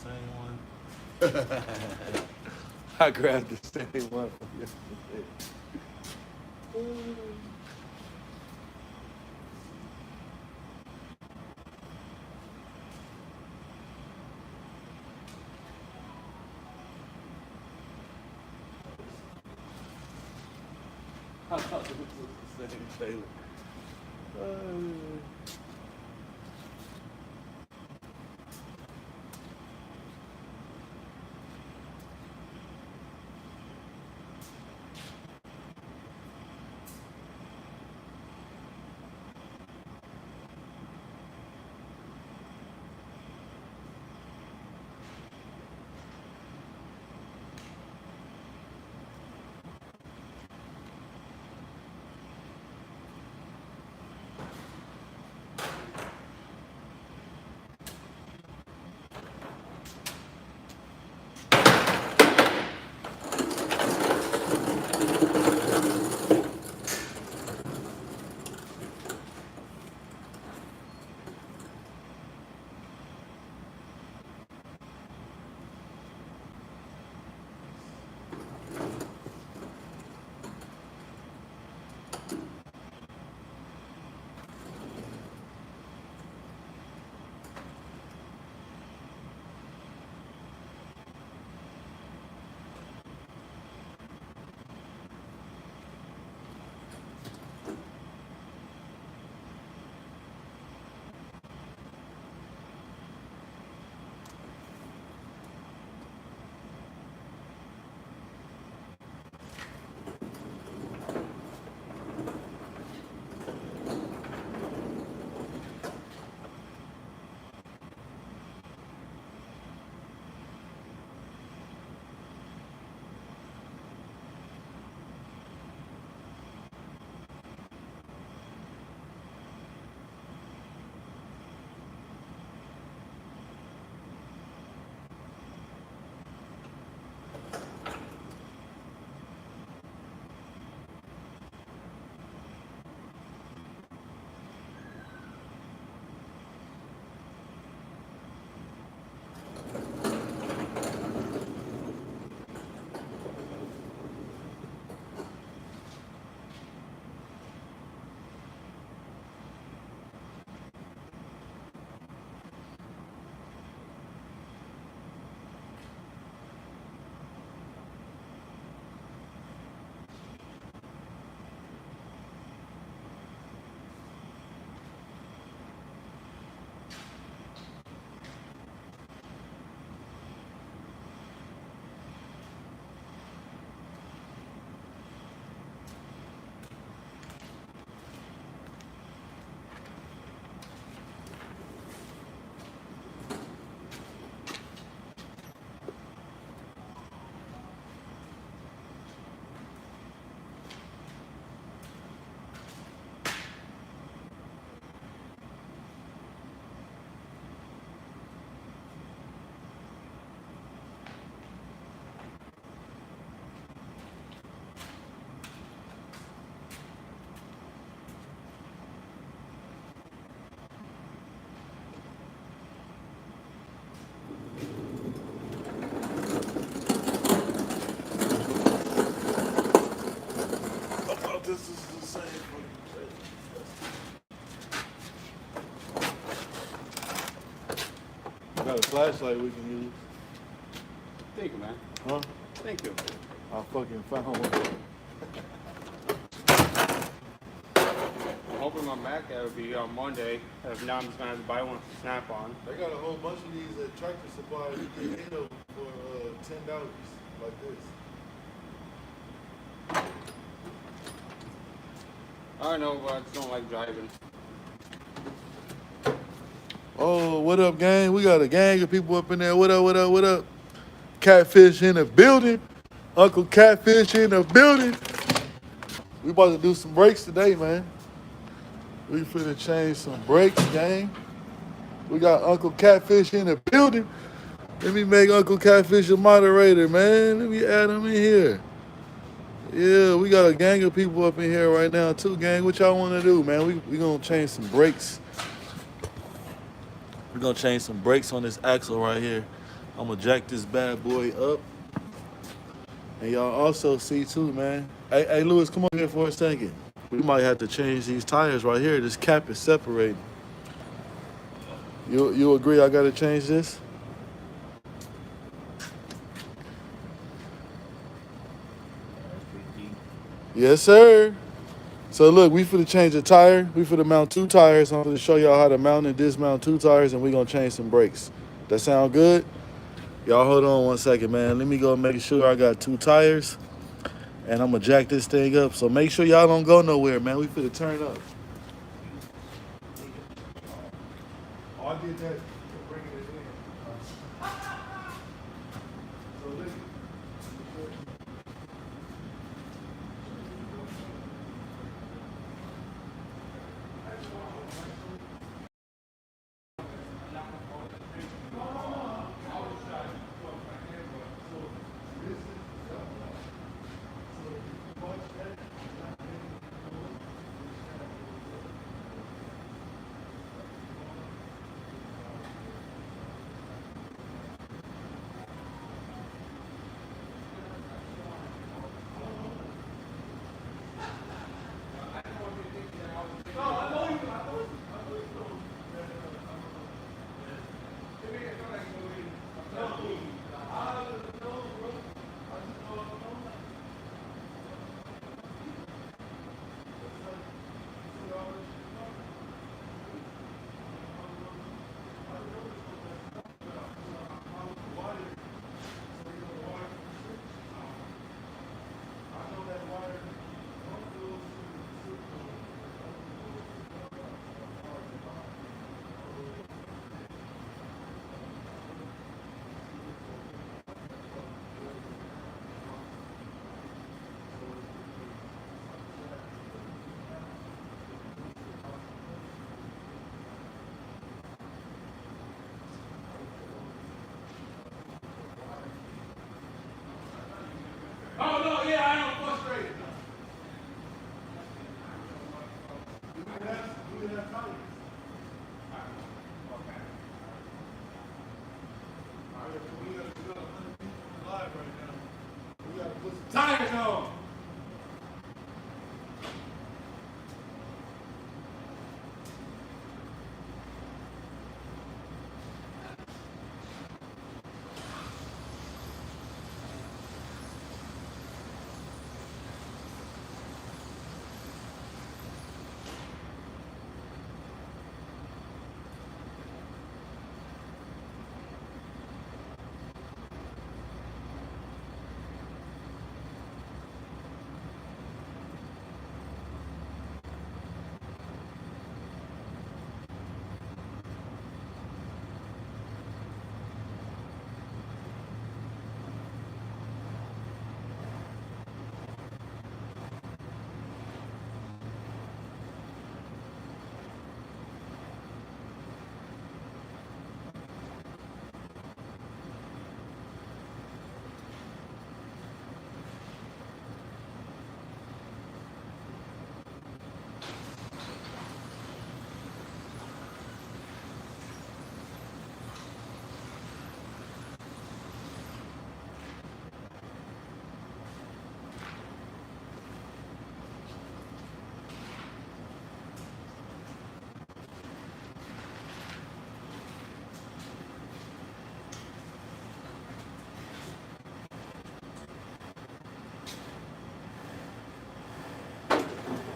the same one. I grabbed the same one from yesterday. I thought it was the same Taylor. I thought this was the same fucking Taylor. Got a flashlight we can use. Thank you, man. Huh? Thank you. I fucking found one. I'm hoping my Mac Air will be on Monday. If not, I'm just gonna have to buy one from Snap-on. They got a whole bunch of these at Tractor Supply. You can get them for $10 like this. I know, but I just don't like driving. Oh, what up, gang? We got a gang of people up in there. What up, what up, what up? Catfish in the building. Uncle Catfish in the building. We about to do some breaks today, man. We finna change some breaks, gang. We got Uncle Catfish in the building. Let me make Uncle Catfish a moderator, man. Let me add him in here. Yeah, we got a gang of people up in here right now, too, gang. What y'all want to do, man? We gonna change some brakes. We're gonna change some brakes on this axle right here. I'm gonna jack this bad boy up. And y'all also see too, man. Hey, Lewis, come on here for a second. We might have to change these tires right here. This cap is separating. You agree I gotta change this? Yes, sir. So look, we finna change the tire. We finna mount 2 tires. I'm gonna show y'all how to mount and dismount 2 tires, and we gonna change some brakes. That sound good? Y'all hold on one second, man. Let me go make sure I got 2 tires, and I'm gonna jack this thing up. So make sure y'all don't go nowhere, man. We finna turn up. Oh, I did that for bringing it in. So listen. Oh no, yeah, I am frustrated. Do we have tires? Okay. All right, so we got 100 people live right now. We got to put some tires on.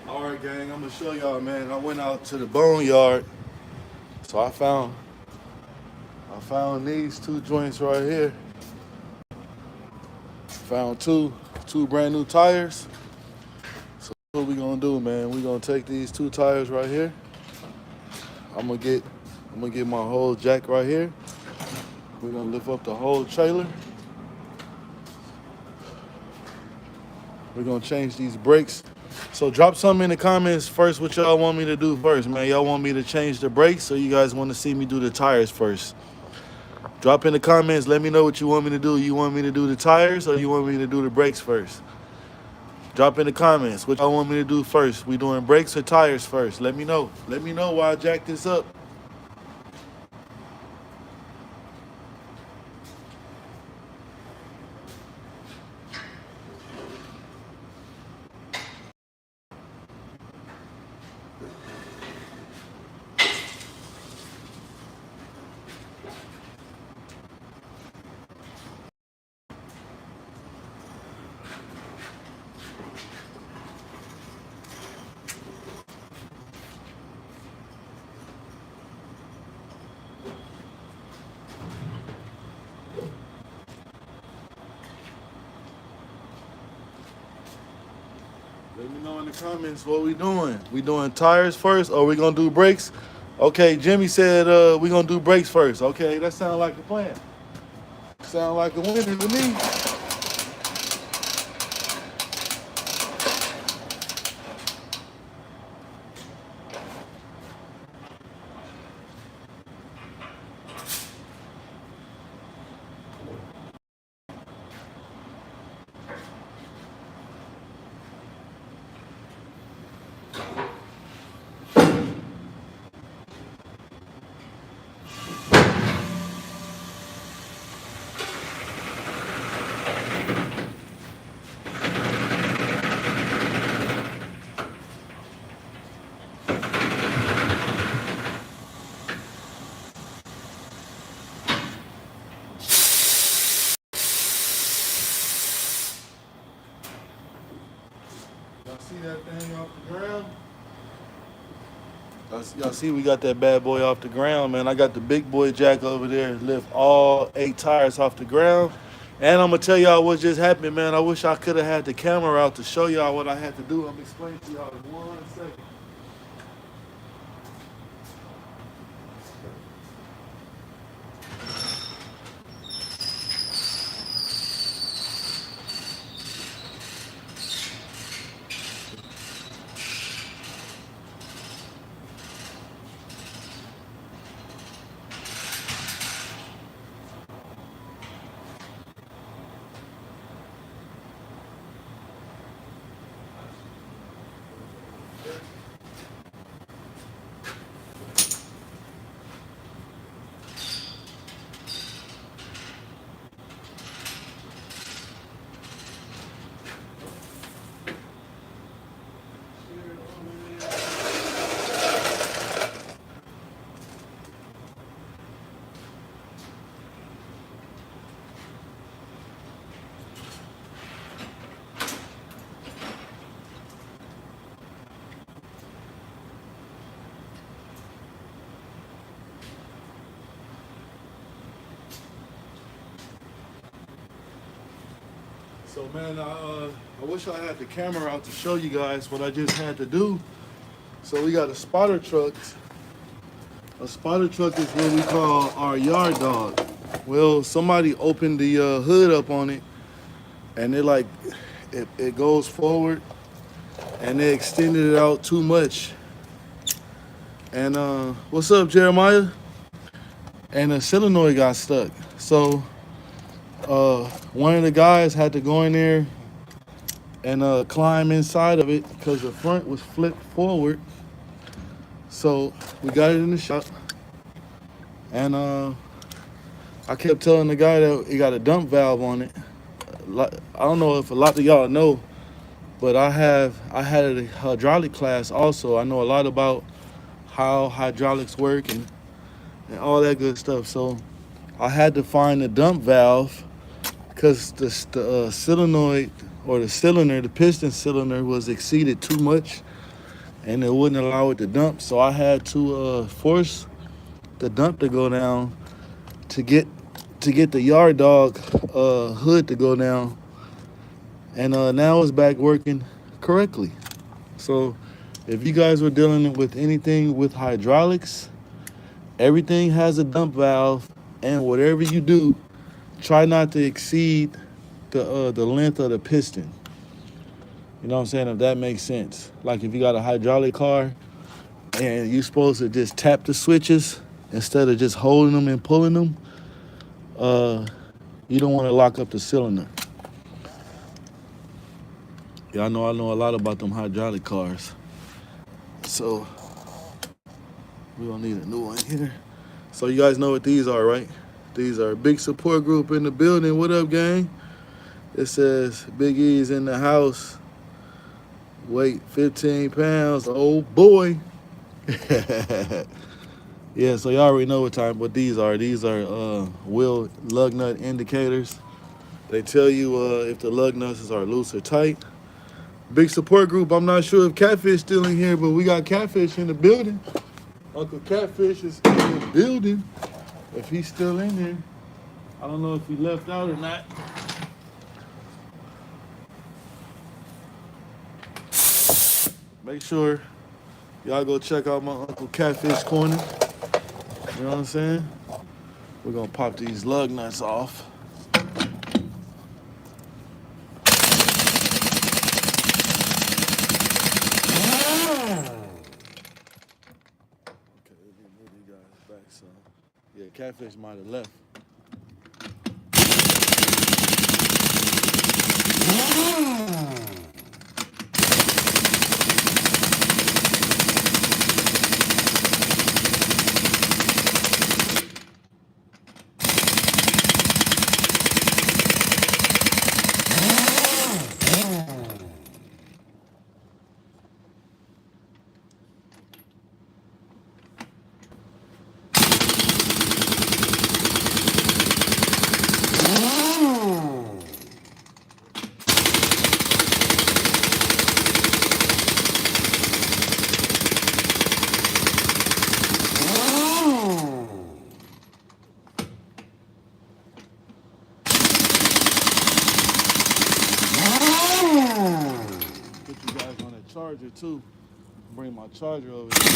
All right, gang, I'm gonna show y'all, man. I went out to the boneyard, so I found these 2 joints right here. Found two brand new tires. So what we gonna do, man? We gonna take these 2 tires right here. I'm gonna get my whole jack right here. We're gonna lift up the whole trailer. We're gonna change these brakes. So drop something in the comments first what y'all want me to do first, man. Y'all want me to change the brakes, or you guys want to see me do the tires first? Drop in the comments, let me know what you want me to do. You want me to do the tires, or you want me to do the brakes first? Drop in the comments what y'all want me to do first. We doing brakes or tires first? Let me know. Let me know while I jack this up. Let me know in the comments what we doing. We doing tires first or we gonna do brakes? Okay, Jimmy said we gonna do brakes first. Okay, that sounds like a plan. Sound like a winner to me. Y'all see that thing off the ground? Y'all see we got that bad boy off the ground, man. I got the big boy jack over there, lift all 8 tires off the ground. And I'm gonna tell y'all what just happened, man. I wish I could have had the camera out to show y'all what I had to do. I'm gonna explain to y'all in 1 second. So man, I wish I had the camera out to show you guys what I just had to do. So we got a spotter truck. A spotter truck is what we call our yard dog. Well, somebody opened the hood up on it, and it goes forward, and they extended it out too much. And what's up, Jeremiah? And the solenoid got stuck. So one of the guys had to go in there and climb inside of it because the front was flipped forward. So we got it in the shop, and I kept telling the guy that it got a dump valve on it. I don't know if a lot of y'all know, but I had a hydraulic class also. I know a lot about how hydraulics work and all that good stuff. So I had to find the dump valve because the solenoid or the cylinder, the piston cylinder was exceeded too much and it wouldn't allow it to dump. So I had to force the dump to go down to get the yard dog hood to go down. And now it's back working correctly. So if you guys were dealing with anything with hydraulics, everything has a dump valve, and whatever you do, try not to exceed the length of the piston. You know what I'm saying? If that makes sense. Like if you got a hydraulic car and you're supposed to just tap the switches instead of just holding them and pulling them, you don't want to lock up the cylinder. Yeah, I know a lot about them hydraulic cars. So we don't need a new one here. So you guys know what these are, right? These are big support group in the building. What up, gang? It says Big E's in the house. Weight 15 pounds. Oh boy. Yeah, so you already know what these are. These are wheel lug nut indicators. They tell you if the lug nuts are loose or tight. Big support group. I'm not sure if Catfish still in here, but we got Catfish in the building. Uncle Catfish is in the building. If he's still in there, I don't know if he left out or not. make sure y'all go check out my Uncle Catfish Corner. You know what I'm saying? We're gonna pop these lug nuts off. Okay, let me move you guys back some. Yeah, Catfish might have left. Put you guys on a charger too. Bring my charger over here.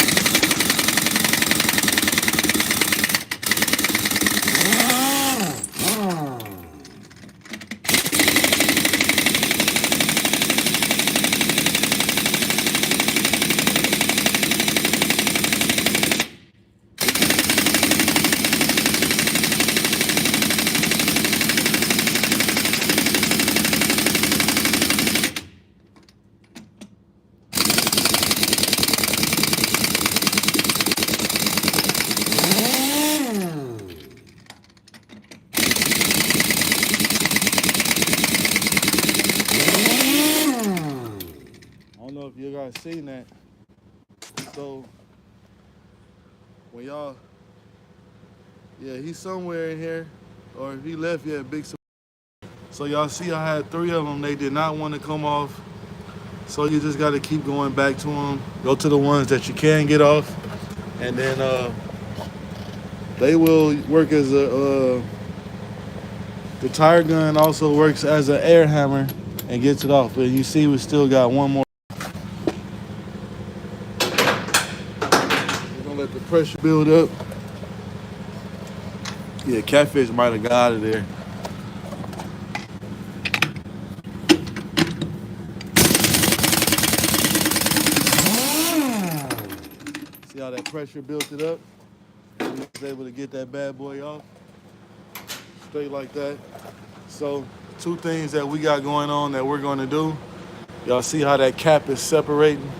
I don't know if you guys seen that. So when y'all, yeah, he's somewhere in here, or if he left, yeah, big. So y'all see, I had 3 of them. They did not want to come off. So you just got to keep going back to them. Go to the ones that you can get off, and then they will work as a. The tire gun also works as an air hammer and gets it off. But you see, we still got one more. We're gonna let the pressure build up. Yeah, Catfish might have got out of there. See how that pressure built it up? He was able to get that bad boy off. Straight like that. So 2 things that we got going on that we're gonna do. Y'all see how that cap is separating?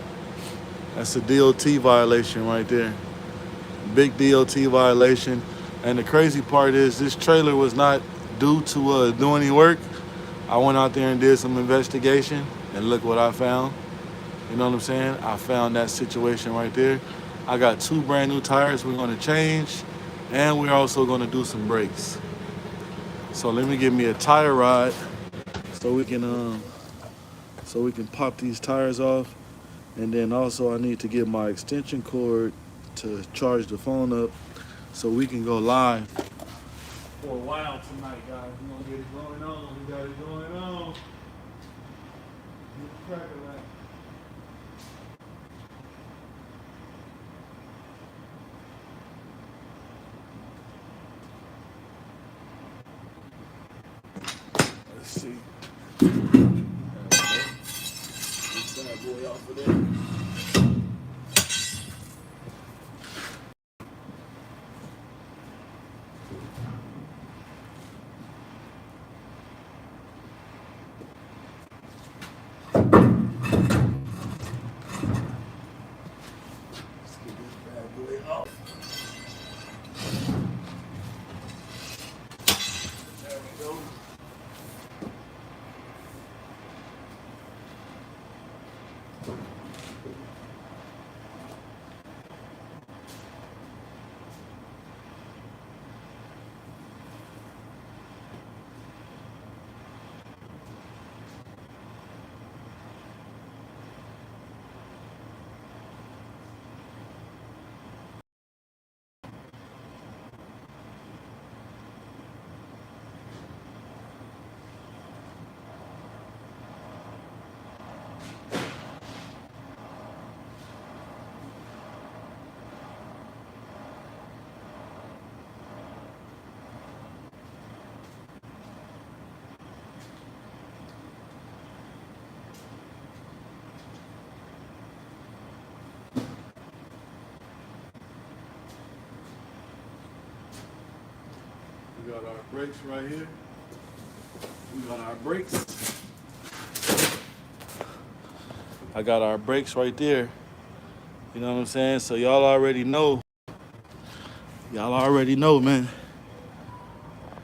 That's a DOT violation right there. Big DOT violation. And the crazy part is this trailer was not due to do any work. I went out there and did some investigation, and look what I found. You know what I'm saying? I found that situation right there. I got 2 brand new tires we're gonna change, and we're also gonna do some brakes. So let me give me a tire rod so we can pop these tires off. And then also I need to get my extension cord to charge the phone up so we can go live for a while tonight, guys. We're gonna get it going on. We got it going on. Get the cracker right. Let's see. This bad boy off of there. We got our brakes right here. We got our brakes. I got our brakes right there. You know what I'm saying? So y'all already know. Y'all already know, man.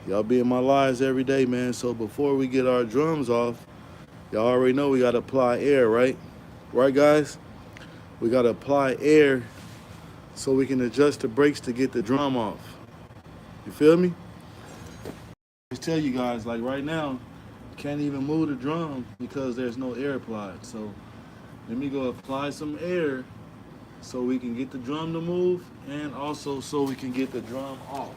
Y'all be in my lives every day, man. So before we get our drums off, y'all already know we gotta apply air, right? Right, guys? We gotta apply air so we can adjust the brakes to get the drum off. You feel me? Just tell you guys, like right now, can't even move the drum because there's no air applied. So let me go apply some air so we can get the drum to move and also so we can get the drum off.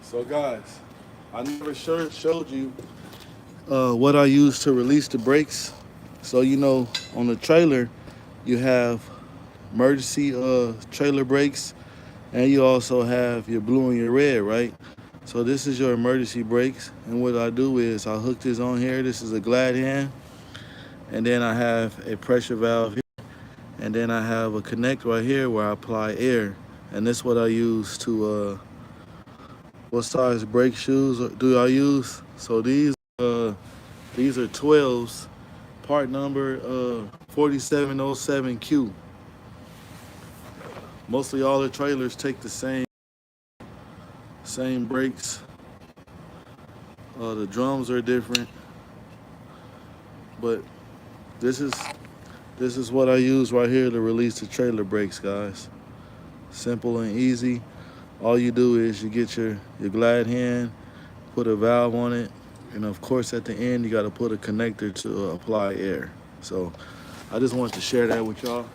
So guys, I never showed you what I use to release the brakes. So you know, on the trailer, you have emergency trailer brakes, and you also have your blue and your red, right? So this is your emergency brakes, and what I do is I hook this on here. This is a glad hand, and then I have a pressure valve here, and then I have a connect right here where I apply air, and this is what I use to what size brake shoes do I use? So these are 12s, part number 4707Q. Mostly all the trailers take the same brakes. The drums are different, but this is what I use right here to release the trailer brakes, guys. Simple and easy. All you do is you get your glad hand, put a valve on it, and of course at the end you got to put a connector to apply air. So I just wanted to share that with y'all.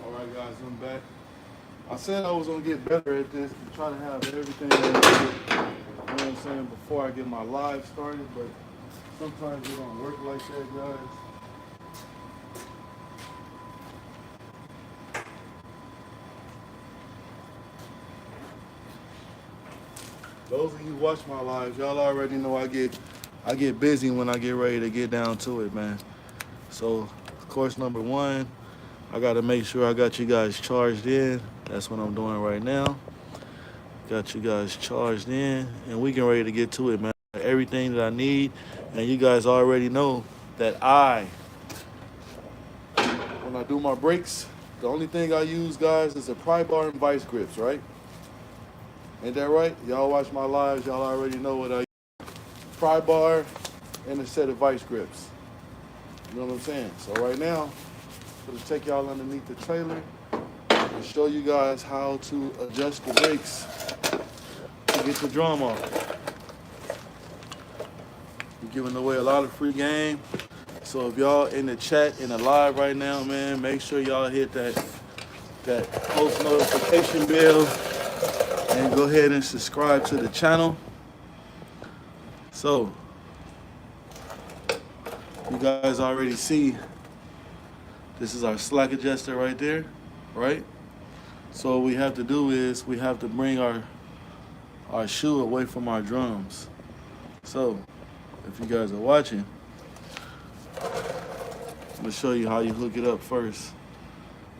All right, guys, I'm back. I said I was gonna get better at this and try to have everything that you know what I'm saying, before I get my live started, but sometimes it don't work like that, guys. Those of you watch my lives, y'all already know I get busy when I get ready to get down to it, man. So, course number one, I got to make sure I got you guys charged in. That's what I'm doing right now. Got you guys charged in, and we getting ready to get to it, man. Everything that I need, and you guys already know that when I do my brakes, the only thing I use, guys, is a pry bar and vice grips, right? Ain't that right? Y'all watch my lives, y'all already know what I use. Pry bar and a set of vice grips. You know what I'm saying? So right now, I'm gonna take y'all underneath the trailer and show you guys how to adjust the brakes to get the drum off. We're giving away a lot of free game. So if y'all in the chat, in the live right now, man, make sure y'all hit that post notification bell and go ahead and subscribe to the channel. So you guys already see this is our slack adjuster right there, right? So what we have to do is we have to bring our shoe away from our drums. So if you guys are watching, I'm gonna show you how you hook it up first.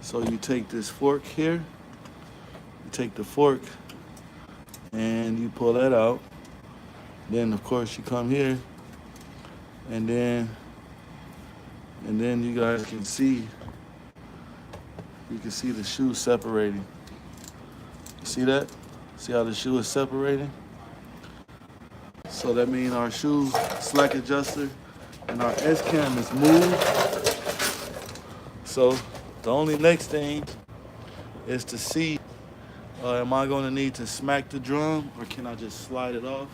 So you take this fork here, you take the fork and you pull that out. Then of course you come here and then you guys can see, you can see the shoe separating. See that? See how the shoe is separating? So that means our shoe slack adjuster and our S-cam is moved. So the only next thing is to see, am I gonna need to smack the drum or can I just slide it off?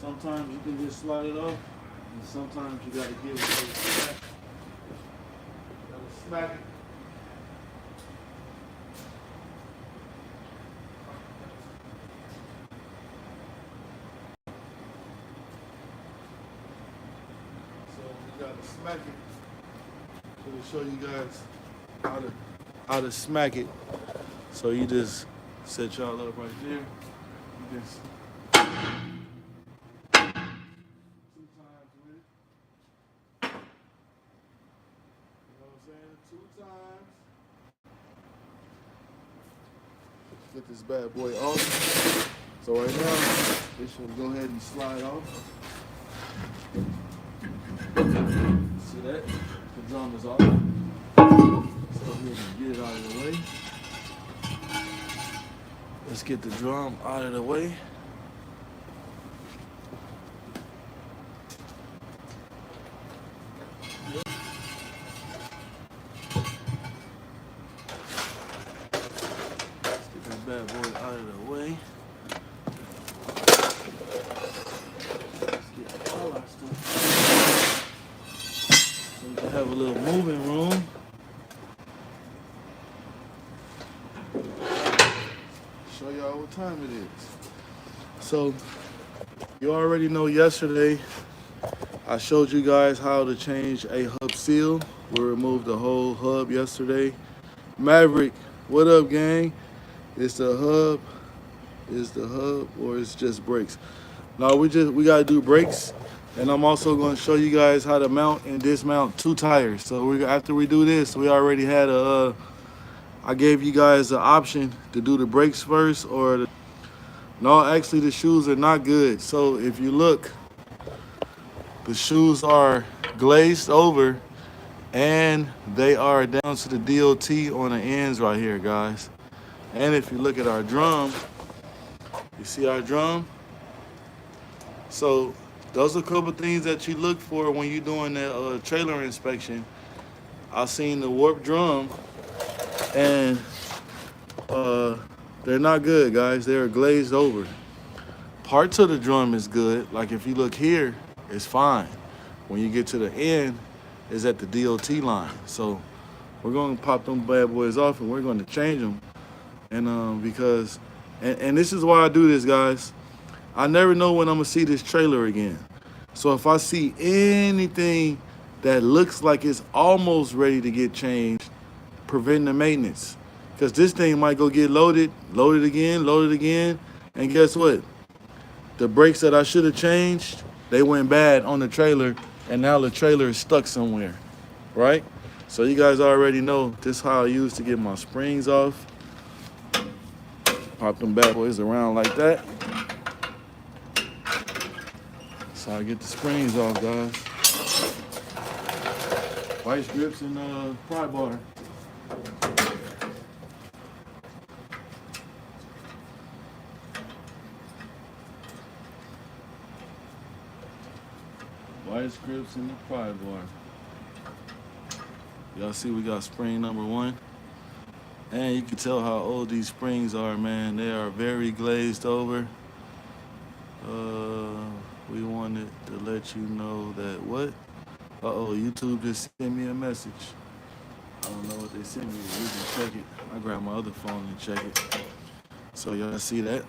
Sometimes you can just slide it off and sometimes you gotta give it a smack. Gotta smack it. Smack it. I'm gonna show you guys how to smack it. So you just set y'all up right there. You just 2 times with it. You know what I'm saying? 2 times. Get this bad boy off. So right now, this should go ahead and slide off. See that? The drum is off. So we can get it out of the way. Let's get the drum out of the way. Let's get this bad boy out of the way. Let's get all our stuff. So we can have a little moving room. Show y'all what time it is. So you already know yesterday I showed you guys how to change a hub seal. We removed the whole hub yesterday. Maverick, what up, gang? It's the hub. Is the hub or it's just brakes? No, we gotta do brakes. And I'm also going to show you guys how to mount and dismount 2 tires. So after we do this, we already had I gave you guys the option to do the brakes first no, actually the shoes are not good. So if you look, the shoes are glazed over and they are down to the DOT on the ends right here, guys. And if you look at our drum, you see our drum? So those are a couple things that you look for when you're doing the trailer inspection. I've seen the warped drum and they're not good, guys. They're glazed over. Parts of the drum is good. Like if you look here, it's fine. When you get to the end, it's at the DOT line. So we're going to pop them bad boys off and we're going to change them. And because this is why I do this, guys. I never know when I'm going to see this trailer again. So if I see anything that looks like it's almost ready to get changed, prevent the maintenance. Because this thing might go get loaded again, and guess what? The brakes that I should have changed, they went bad on the trailer, and now the trailer is stuck somewhere, right? So you guys already know this is how I use to get my springs off. Pop them bad boys around like that. So I get the springs off, guys. Vice grips and pry bar. Vice grips and the pry bar. Y'all see we got spring number 1. And you can tell how old these springs are, man. They are very glazed over. We wanted to let you know that what? Uh-oh, YouTube just sent me a message. I don't know what they sent me. We can check it. I grab my other phone and check it. So y'all see that?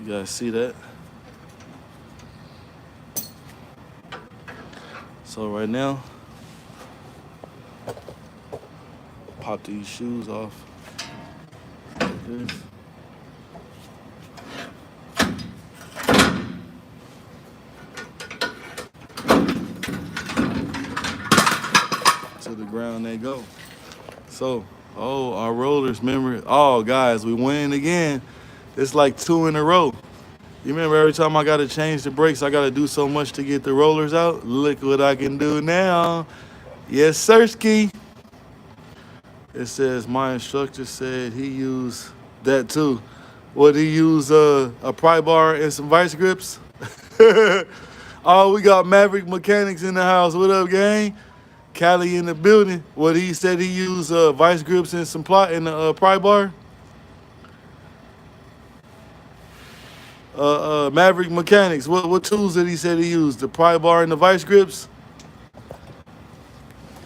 You guys see that? So right now, pop these shoes off. Like this. To the ground they go. So, our rollers, remember? Oh, guys, we winning again. It's like 2 in a row. You remember every time I got to change the brakes, I got to do so much to get the rollers out? Look what I can do now. Yes, sirski. It says my instructor said he used that too. What, he used a pry bar and some vice grips? Oh, we got Maverick Mechanics in the house. What up, gang? Cali in the building. What, he said he used vice grips and some pry bar? Maverick Mechanics. What tools did he say he used? The pry bar and the vice grips?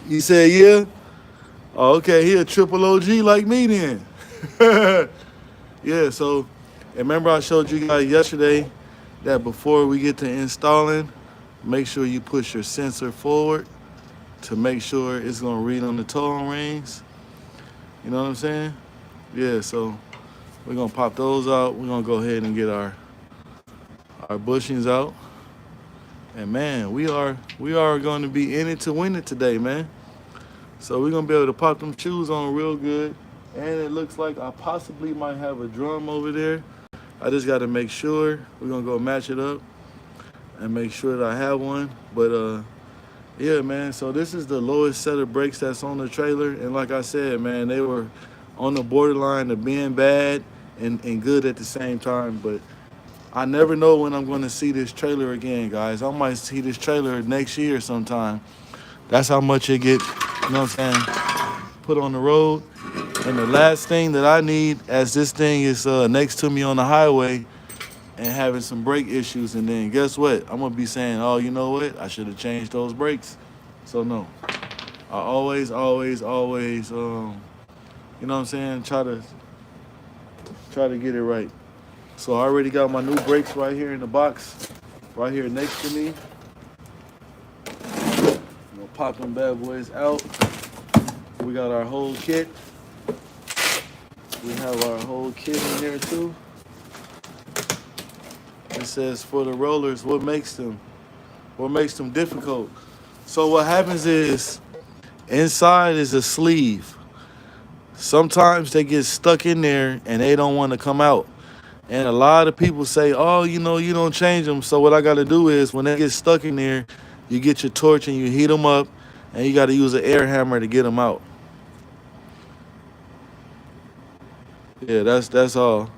He said, yeah. Oh, okay, he a triple OG like me then. Yeah, so remember I showed you guys yesterday that before we get to installing, make sure you push your sensor forward to make sure it's gonna read on the towing rings. You know what I'm saying? Yeah, so we're gonna pop those out. We're gonna go ahead and get our bushings out. And man, we are going to be in it to win it today, man. So we're gonna be able to pop them shoes on real good. And it looks like I possibly might have a drum over there. I just gotta make sure. We're gonna go match it up and make sure that I have one. But yeah, man, so this is the lowest set of brakes that's on the trailer. And like I said, man, they were on the borderline of being bad and good at the same time. But I never know when I'm going to see this trailer again, guys. I might see this trailer next year sometime. That's how much it get, you know what I'm saying, put on the road. And the last thing that I need, as this thing is next to me on the highway and having some brake issues, and then guess what? I'm going to be saying, oh, you know what? I should have changed those brakes. So no. I always, you know what I'm saying, try to get it right. So I already got my new brakes right here in the box, right here next to me. I'm gonna pop them bad boys out. We got our whole kit. We have our whole kit in here too. It says for the rollers, what makes them difficult. So what happens is, inside is a sleeve. Sometimes they get stuck in there and they don't want to come out. And a lot of people say, oh, you know, you don't change them. So what I got to do is when they get stuck in there, you get your torch and you heat them up, and you got to use an air hammer to get them out. Yeah, that's all.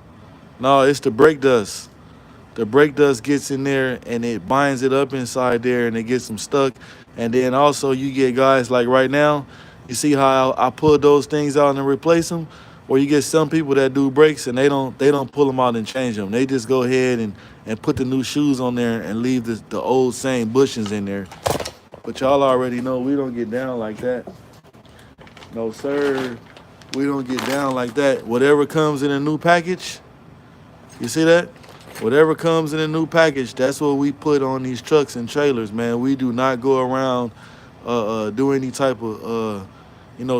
No, it's the brake dust. The brake dust gets in there and it binds it up inside there and it gets them stuck. And then also you get guys like right now, you see how I pulled those things out and replace them? Or you get some people that do brakes and they don't pull them out and change them. They just go ahead and put the new shoes on there and leave the old same bushings in there. But y'all already know we don't get down like that. No, sir. We don't get down like that. Whatever comes in a new package, you see that? Whatever comes in a new package, that's what we put on these trucks and trailers, man. We do not go around do any type of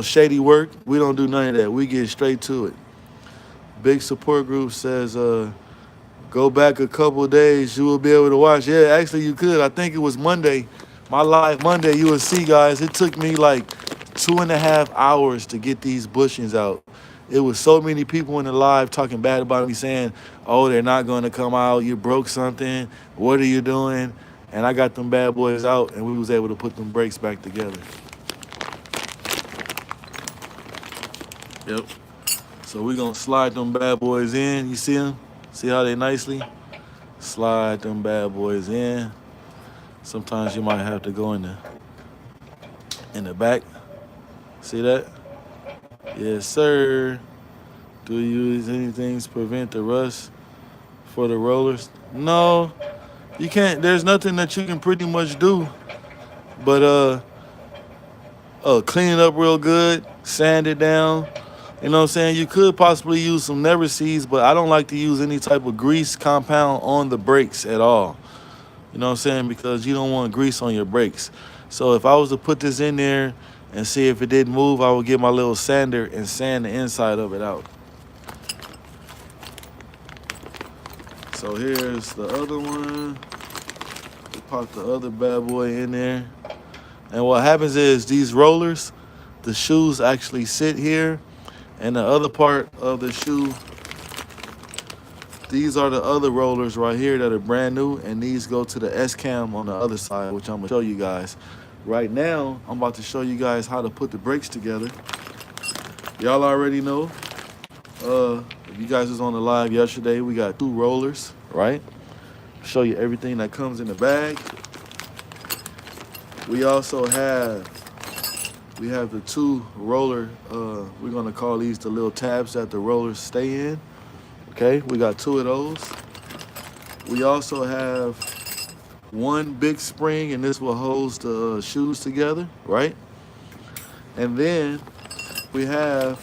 shady work. We don't do none of that. We get straight to it. Big support group says go back a couple of days, you will be able to watch. Yeah, actually you could. I think it was Monday, my live Monday. You will see, guys. It took me like 2.5 hours to get these bushings out. It was so many people in the live talking bad about me, saying, "Oh, they're not going to come out. You broke something. What are you doing?" And I got them bad boys out, and we was able to put them brakes back together. Yep. So we're gonna slide them bad boys in. You see them? See how they nicely slide them bad boys in. Sometimes you might have to go in the back. See that? Yes, sir. Do you use anything to prevent the rust for the rollers? No, you can't. There's nothing that you can pretty much do but clean it up real good, sand it down. You know what I'm saying? You could possibly use some never seeds, but I don't like to use any type of grease compound on the brakes at all. You know what I'm saying? Because you don't want grease on your brakes. So if I was to put this in there and see if it didn't move, I would get my little sander and sand the inside of it out. So here's the other one. We pop the other bad boy in there. And what happens is these rollers, the shoes actually sit here, and the other part of the shoe, these are the other rollers right here that are brand new, and these go to the S-cam on the other side, which I'm gonna show you guys. Right now, I'm about to show you guys how to put the brakes together. Y'all already know, if you guys was on the live yesterday, we got 2 rollers, right? Show you everything that comes in the bag. We also have the 2 roller, we're gonna call these the little tabs that the rollers stay in. Okay, we got 2 of those. We also have 1 big spring, and this will hold the shoes together, right? And then we have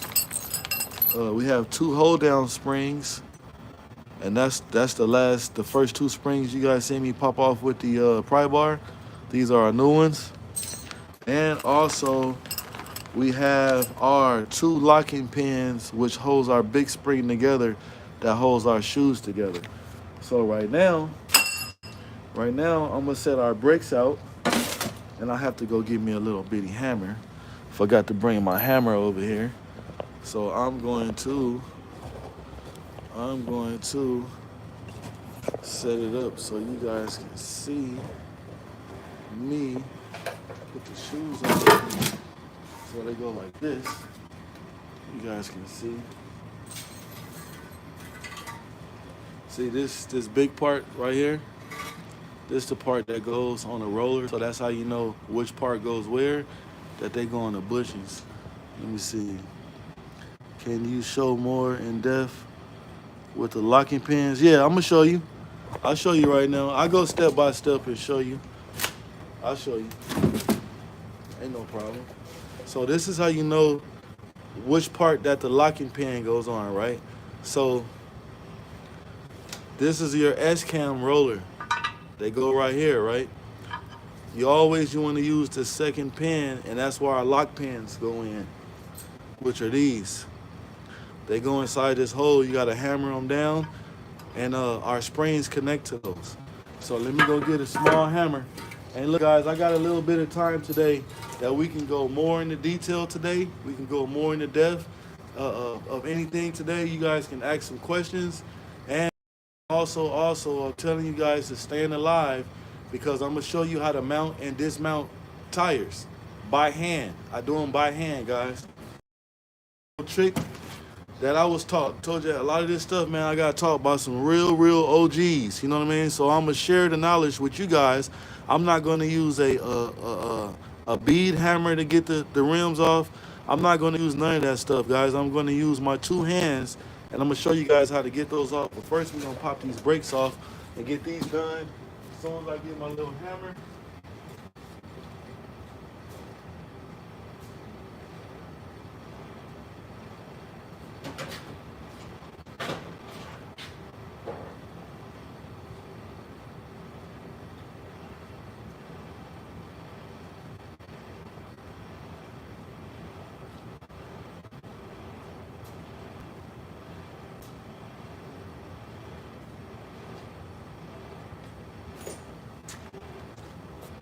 2 hold down springs, and that's the first 2 springs you guys see me pop off with the pry bar. These are our new ones. And also we have our 2 locking pins, which holds our big spring together, that holds our shoes together. So right now I'm gonna set our brakes out, and I have to go get me a little bitty hammer. Forgot to bring my hammer over here. So I'm going to set it up so you guys can see me put the shoes on. So they go like this. You guys can see. See this big part right here? This is the part that goes on the roller. So that's how you know which part goes where, that they go on the bushings. Let me see. Can you show more in depth with the locking pins? Yeah, I'm gonna show you. I'll show you right now. I go step by step and show you. I'll show you. Ain't no problem. So this is how you know which part that the locking pin goes on, right? So this is your S-cam roller. They go right here, right? You want to use the second pin, and that's where our lock pins go in, which are these. They go inside this hole. You got to hammer them down, and our springs connect to those. So let me go get a small hammer. And look, guys, I got a little bit of time today that we can go more into detail today. We can go more into depth of anything today. You guys can ask some questions. And also, I'm telling you guys to stay alive, because I'm going to show you how to mount and dismount tires by hand. I do them by hand, guys. Trick that I was taught. Told you a lot of this stuff, man, I got taught by some real OGs. You know what I mean? So I'm going to share the knowledge with you guys. I'm not going to use a bead hammer to get the rims off. I'm not going to use none of that stuff, guys. I'm going to use my 2 hands, and I'm going to show you guys how to get those off. But first, we're going to pop these brakes off and get these done. As soon as I get my little hammer.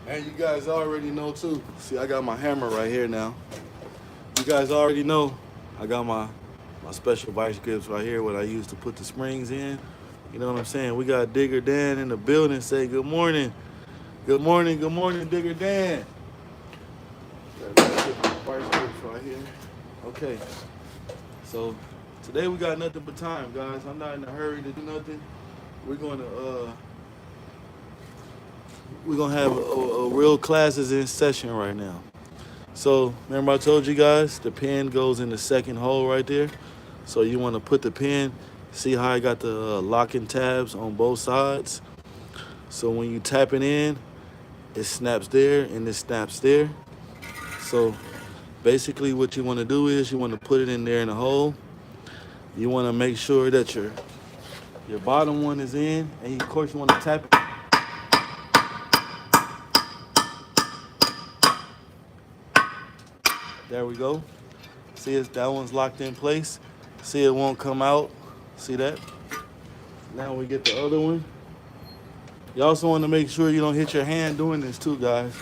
And you guys already know too. See, I got my hammer right here now. You guys already know I got my special vice grips right here, what I use to put the springs in. You know what I'm saying? We got Digger Dan in the building. Say good morning. Good morning, Digger Dan. Got vice grips right here. Okay. So today we got nothing but time, guys. I'm not in a hurry to do nothing. We're gonna have a real classes in session right now. So remember I told you guys the pin goes in the second hole right there. So you want to put the pin. See how I got the locking tabs on both sides. So when you tap it in, it snaps there and it snaps there. So basically what you want to do is you want to put it in there in the hole. You want to make sure that your bottom one is in, and of course you want to tap it. There we go. See, that one's locked in place. See, it won't come out. See that? Now we get the other one. You also want to make sure you don't hit your hand doing this too, guys,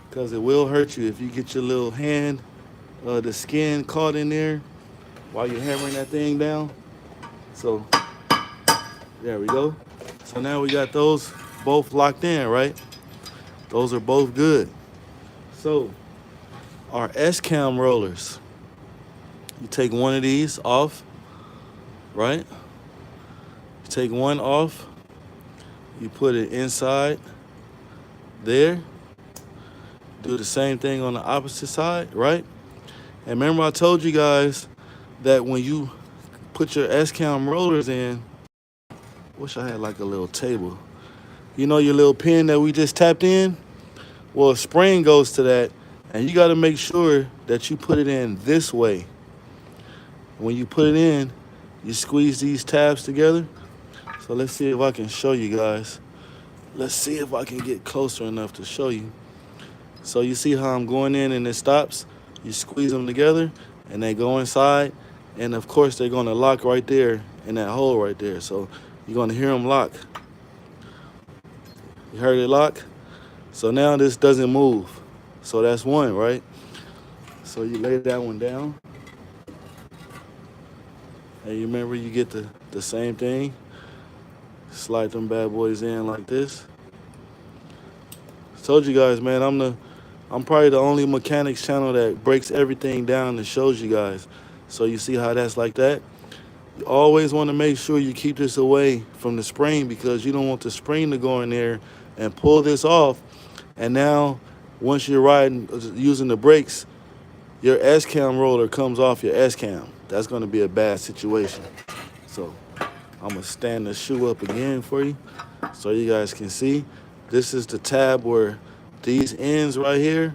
because it will hurt you if you get your little hand, the skin caught in there while you're hammering that thing down. So there we go. So now we got those both locked in, right? Those are both good. So our S-cam rollers, you take one of these off, right? You take one off, you put it inside there. Do the same thing on the opposite side, right? And remember I told you guys that when you put your S-cam rollers in, wish I had like a little table. You know your little pin that we just tapped in? Well, a spring goes to that, and you got to make sure that you put it in this way. When you put it in, you squeeze these tabs together. So let's see if I can show you guys. Let's see if I can get closer enough to show you. So you see how I'm going in and it stops? You squeeze them together and they go inside. And of course they're gonna lock right there in that hole right there. So you're gonna hear them lock. You heard it lock? So now this doesn't move. So that's one, right? So you lay that one down. And you remember you get the same thing. Slide them bad boys in like this. Told you guys, man, I'm probably the only mechanics channel that breaks everything down and shows you guys. So you see how that's like that? You always want to make sure you keep this away from the spring, because you don't want the spring to go in there and pull this off. And now, once you're riding, using the brakes, your S-cam roller comes off your S-cam. That's going to be a bad situation. So I'm going to stand the shoe up again for you so you guys can see. This is the tab where these ends right here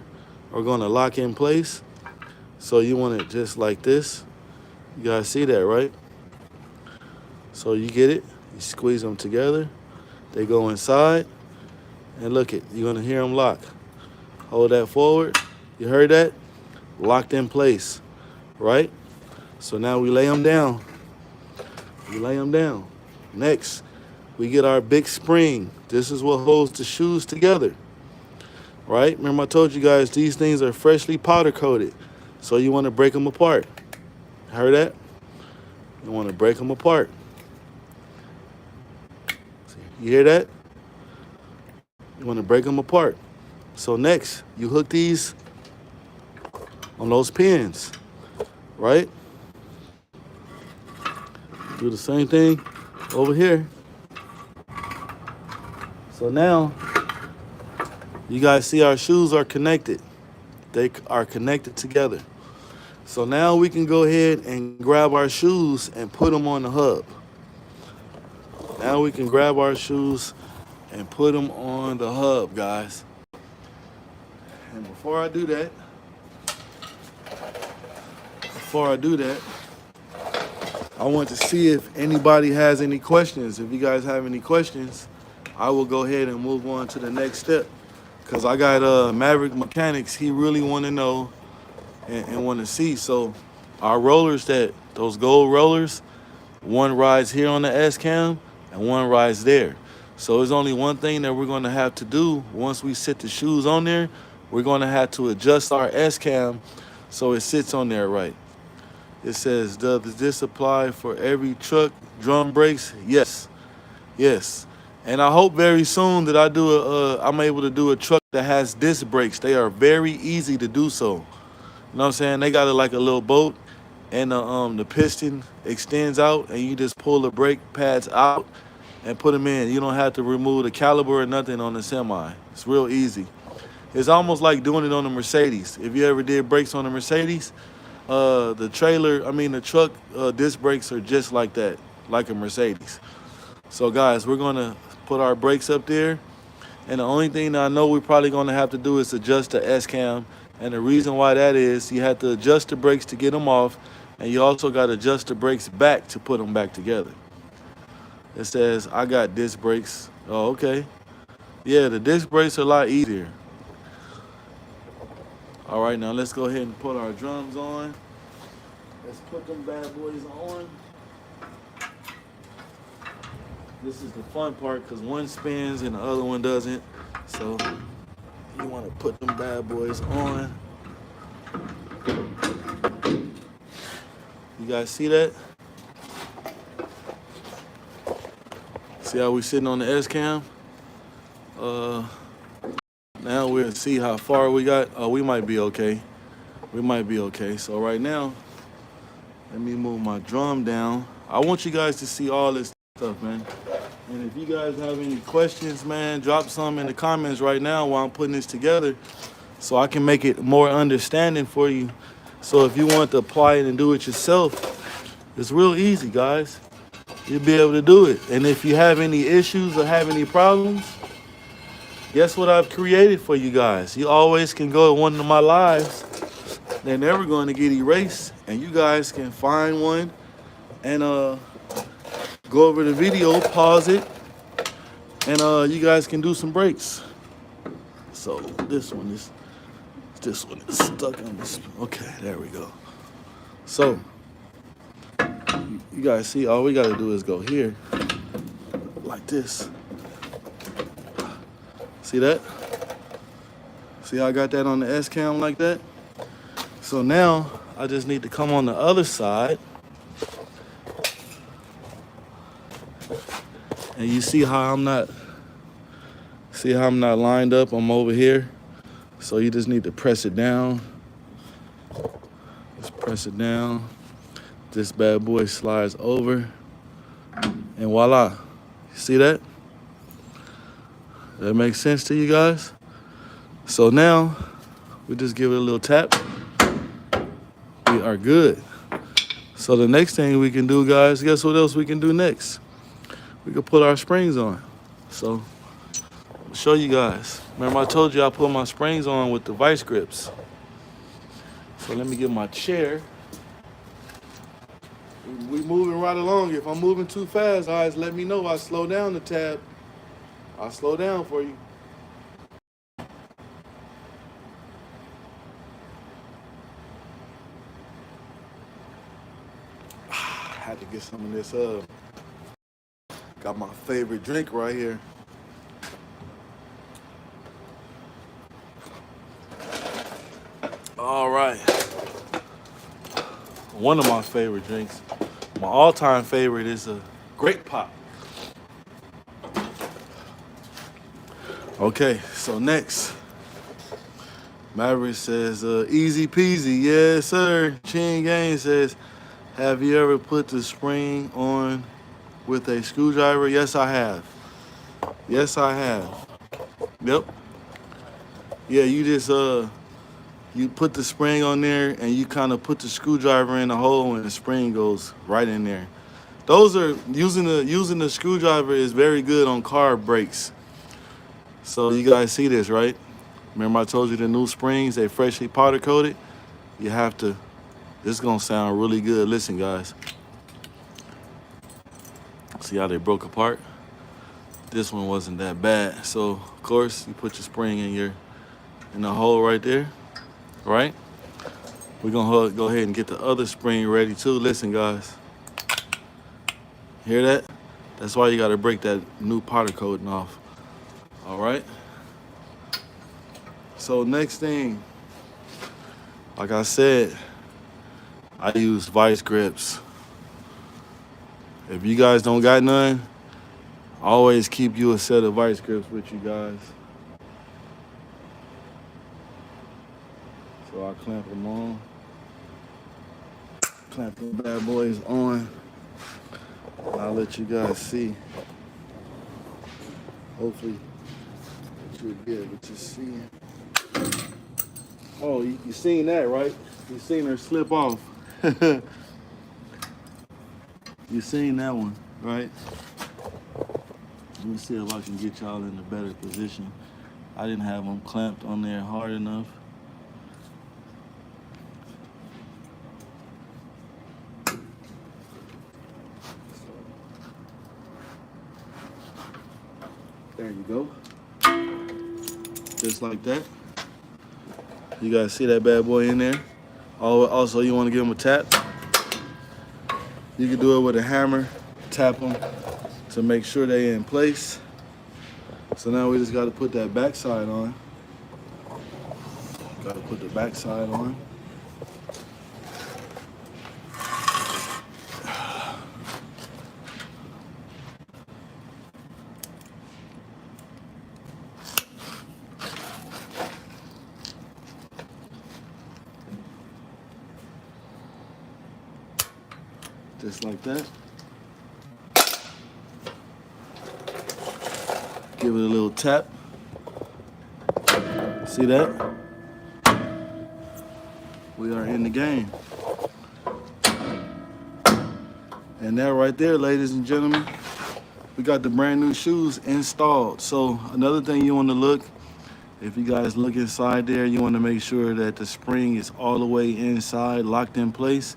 are going to lock in place. So you want it just like this. You guys see that, right? So you get it. You squeeze them together. They go inside. And look it, you're going to hear them lock. Hold that forward. You heard that? Locked in place, right? So now we lay them down. We lay them down. Next, we get our big spring. This is what holds the shoes together, right? Remember I told you guys these things are freshly powder coated. So you want to break them apart. Heard that? You want to break them apart. You hear that? You want to break them apart. So next, you hook these on those pins, right? Do the same thing over here. So now, you guys see our shoes are connected. They are connected together. So now we can go ahead and grab our shoes and put them on the hub. Now we can grab our shoes and put them on the hub, guys. And before I do that, I want to see if anybody has any questions. If you guys have any questions, I will go ahead and move on to the next step. Because I got Maverick Mechanics, he really want to know and want to see. So our rollers, those gold rollers, one rides here on the S-cam and one rides there. So there's only one thing that we're gonna have to do once we sit the shoes on there. We're gonna have to adjust our S-cam so it sits on there right. It says, does this apply for every truck drum brakes? Yes, yes. And I hope very soon that I'm able to do a truck that has disc brakes. They are very easy to do so. You know what I'm saying? They got it like a little boat, and the piston extends out, and you just pull the brake pads out and put them in. You don't have to remove the caliper or nothing on the semi. It's real easy. It's almost like doing it on the Mercedes. If you ever did brakes on the Mercedes, the truck disc brakes are just like that, like a Mercedes. So guys, we're gonna put our brakes up there, and the only thing that I know we're probably gonna have to do is adjust the S-cam. And the reason why that is, you have to adjust the brakes to get them off, and you also got to adjust the brakes back to put them back together. It says, I got disc brakes. Oh, okay. Yeah, the disc brakes are a lot easier. All right, now let's go ahead and put our drums on. Let's put them bad boys on. This is the fun part because one spins and the other one doesn't. So you want to put them bad boys on. You guys see that? See how we sitting on the S-cam? Now we'll see how far we got. Oh, we might be okay. We might be okay. So right now, let me move my drum down. I want you guys to see all this stuff, man. And if you guys have any questions, man, drop some in the comments right now while I'm putting this together so I can make it more understanding for you. So if you want to apply it and do it yourself, it's real easy, guys. You'll be able to do it. And if you have any issues or have any problems, guess what I've created for you guys? You always can go to one of my lives. They're never going to get erased. And you guys can find one and go over the video, pause it, and you guys can do some breaks. So this one is stuck on this. Okay, there we go. So you guys see, all we got to do is go here like this. See that? See how I got that on the S-cam like that? So now I just need to come on the other side. And you see how I'm not lined up? I'm over here. So you just need to press it down. Just press it down. This bad boy slides over. And voila. You see that? That makes sense to you guys? So now we just give it a little tap. We are good. So the next thing we can do, guys, guess what else we can do next? We can put our springs on. So I'll show you guys. Remember I told you I put my springs on with the vice grips. So let me get my chair. We moving right along. If I'm moving too fast, guys, let me know. I'll slow down the tab. I'll slow down for you. I had to get some of this got my favorite drink right here. All right. One of my favorite drinks. My all-time favorite is a grape pop. Okay, so next. Maverick says, easy peasy. Yes, sir. Chin Gang says, have you ever put the spring on with a screwdriver? Yes, I have. Yes, I have. Yep. Yeah, you just you put the spring on there and you kind of put the screwdriver in the hole and the spring goes right in there. Those are using the screwdriver is very good on car brakes. So you guys see this, right? Remember I told you the new springs, they freshly powder coated. You have to, this is gonna sound really good. Listen, guys. See how they broke apart? This one wasn't that bad. So of course you put your spring in the hole right there, right? We're gonna go ahead and get the other spring ready too. Listen, guys. Hear that? That's why you got to break that new powder coating off. All right. So next thing, like I said, I use vice grips. If you guys don't got none, always keep you a set of vice grips with you guys. So I clamp them on. Clamp them bad boys on. I'll let you guys see. Hopefully you'll be able to see. Oh, you seen that, right? You seen her slip off. You seen that one, right? Let me see if I can get y'all in a better position. I didn't have them clamped on there hard enough. There you go. Just like that. You guys see that bad boy in there? Also, you want to give them a tap. You can do it with a hammer. Tap them to make sure they're in place. So now we just got to put that backside on. Got to put the backside on. Just like that. Give it a little tap. See that? We are in the game. And that right there, ladies and gentlemen, we got the brand new shoes installed. So another thing you want to look, if you guys look inside there, you want to make sure that the spring is all the way inside, locked in place.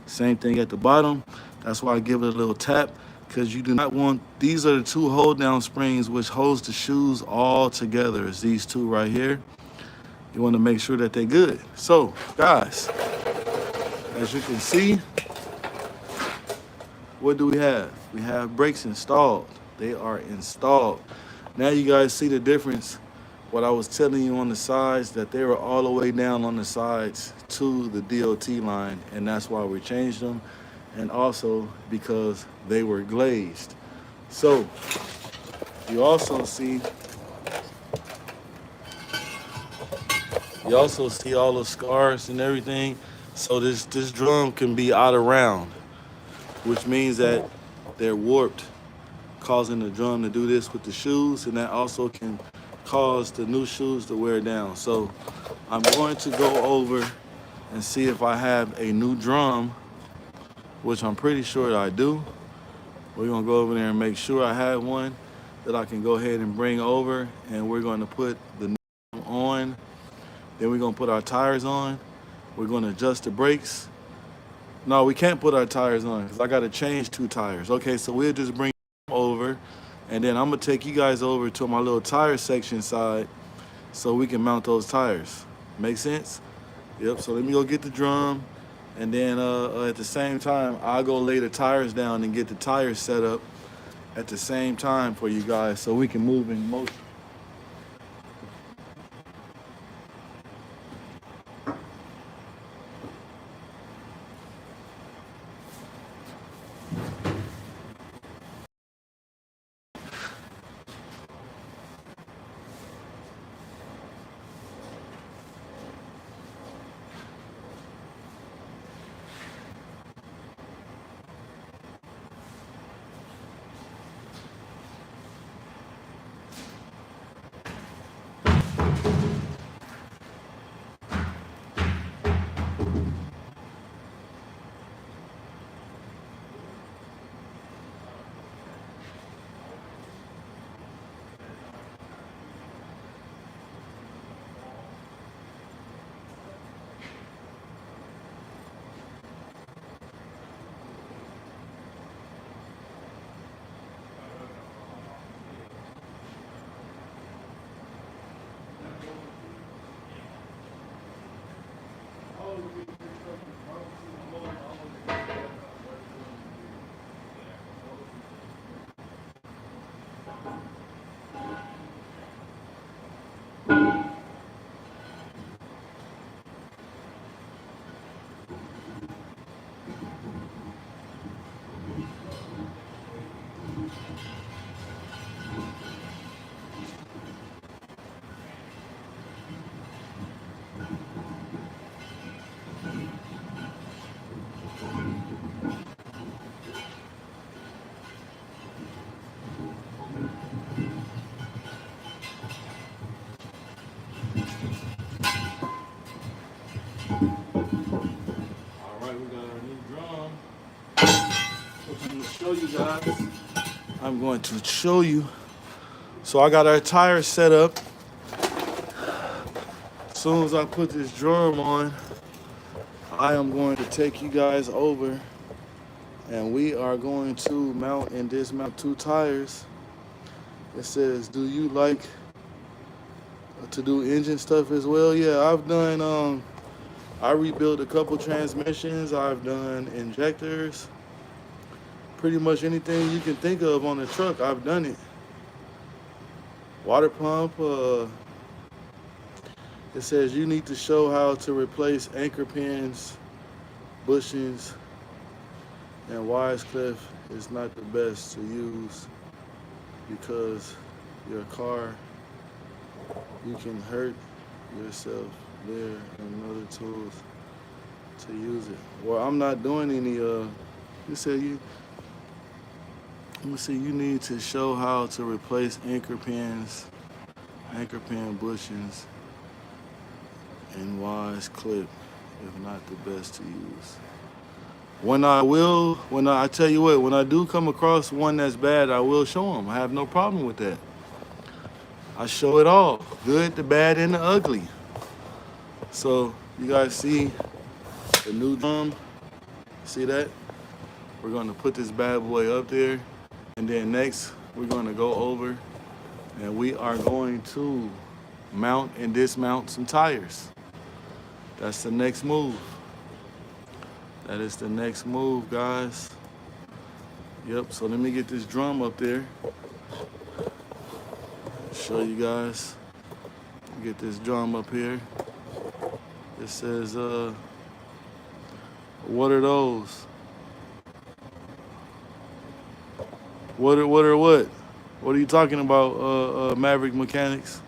Same thing at the bottom. That's why I give it a little tap, because you do not want, these are the two hold down springs which holds the shoes all together. It's these two right here. You want to make sure that they're good. So guys, as you can see, what do we have? We have brakes installed. They are installed. Now you guys see the difference. What I was telling you on the sides, that they were all the way down on the sides to the DOT line, and that's why we changed them. And also because they were glazed. So you also see all the scars and everything. So this drum can be out of round, which means that they're warped, causing the drum to do this with the shoes, and that also can cause the new shoes to wear down. So I'm going to go over and see if I have a new drum, which I'm pretty sure I do. We're gonna go over there and make sure I have one that I can go ahead and bring over, and we're gonna put the new on. Then we're gonna put our tires on. We're gonna adjust the brakes. No, we can't put our tires on because I gotta change 2 tires. Okay, so we'll just bring them over, and then I'm gonna take you guys over to my little tire section side so we can mount those tires. Make sense? Yep, so let me go get the drum, and then at the same time, I'll go lay the tires down and get the tires set up at the same time for you guys so we can move in motion. show you guys. I'm going to show you. So I got our tires set up. As soon as I put this drum on, I am going to take you guys over and we are going to mount and dismount 2 tires. It says, do you like to do engine stuff as well? Yeah, I've done, I rebuilt a couple transmissions. I've done injectors. Pretty much anything you can think of on the truck, I've done it. Water pump. It says you need to show how to replace anchor pins, bushings, and wise cliff is not the best to use because your car, you can hurt yourself there and other tools to use it. Well, I'm not doing any, you said you, let me see, you need to show how to replace anchor pins, anchor pin bushings, and wise clip, if not the best to use. I tell you what, when I do come across one that's bad, I will show them. I have no problem with that. I show it all, good, the bad, and the ugly. So you guys see the new drum, see that? We're gonna put this bad boy up there. And then next, we're gonna go over and we are going to mount and dismount some tires. That's the next move. That is the next move, guys. Yep, so let me get this drum up there. Show you guys. Get this drum up here. It says, what are those? What are what? What are you talking about, Maverick Mechanics?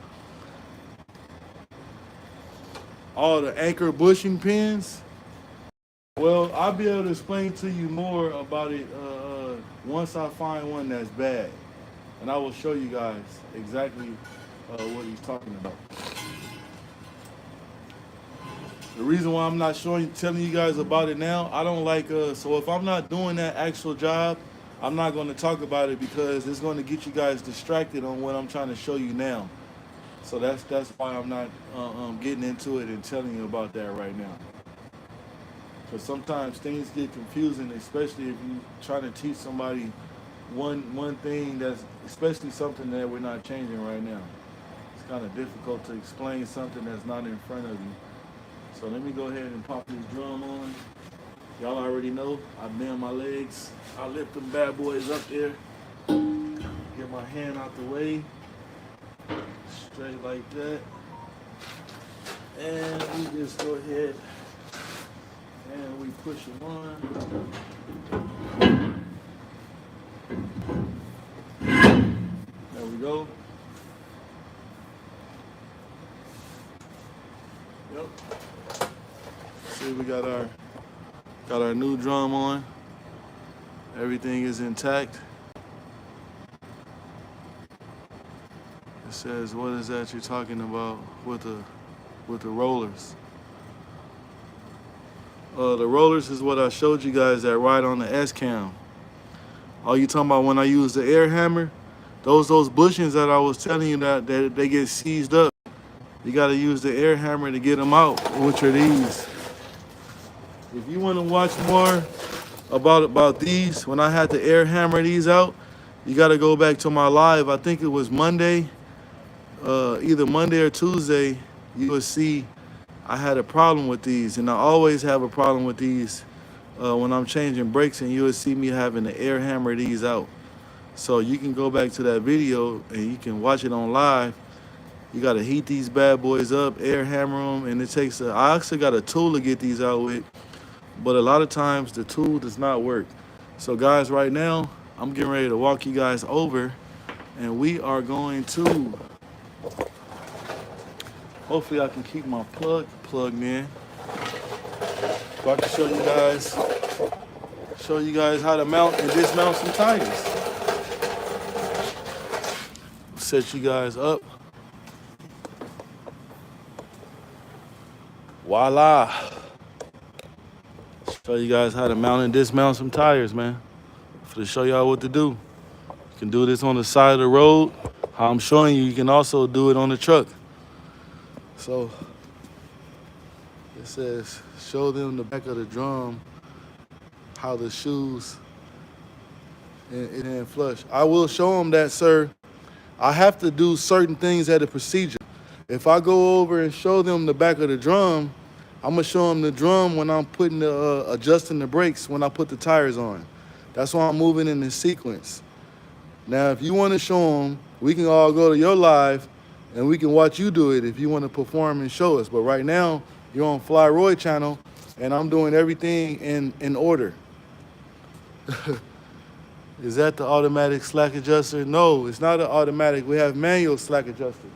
All the anchor bushing pins? Well, I'll be able to explain to you more about it once I find one that's bad. And I will show you guys exactly what he's talking about. The reason why I'm not telling you guys about it now, I don't like, so if I'm not doing that actual job, I'm not going to talk about it because it's going to get you guys distracted on what I'm trying to show you now. So that's why I'm not getting into it and telling you about that right now. Because sometimes things get confusing, especially if you're trying to teach somebody one thing that's, especially something that we're not changing right now. It's kind of difficult to explain something that's not in front of you. So let me go ahead and pop this drum on. Y'all already know, I bend my legs. I lift them bad boys up there. Get my hand out the way. Straight like that. And we just go ahead and we push them on. There we go. Yep. See, we got our new drum on. Everything is intact. It says, what is that you're talking about with the rollers? The rollers is what I showed you guys that ride on the S-cam. Are you talking about when I use the air hammer? Those bushings that I was telling you that they get seized up. You got to use the air hammer to get them out, which are these. If you want to watch more about these, when I had to air hammer these out, you got to go back to my live. I think it was Monday, either Monday or Tuesday. You will see I had a problem with these, and I always have a problem with these when I'm changing brakes, and you will see me having to air hammer these out. So you can go back to that video and you can watch it on live. You got to heat these bad boys up, air hammer them, and it takes I actually got a tool to get these out with, but a lot of times the tool does not work. So guys, right now, I'm getting ready to walk you guys over, and we are going to, hopefully I can keep my plug plugged in, so I can show you guys how to mount and dismount some tires. Set you guys up. Voila. Show you guys how to mount and dismount some tires, man. to show y'all what to do. You can do this on the side of the road. How I'm showing you, you can also do it on the truck. So it says, show them the back of the drum, how the shoes and flush. I will show them that, sir. I have to do certain things at a procedure. If I go over and show them the back of the drum, I'm gonna show them the drum when I'm putting the adjusting the brakes when I put the tires on. That's why I'm moving in this sequence. Now, if you want to show them, we can all go to your live and we can watch you do it if you want to perform and show us. But right now, you're on Fly Roy channel and I'm doing everything in order. Is that the automatic slack adjuster? No, it's not an automatic. We have manual slack adjuster.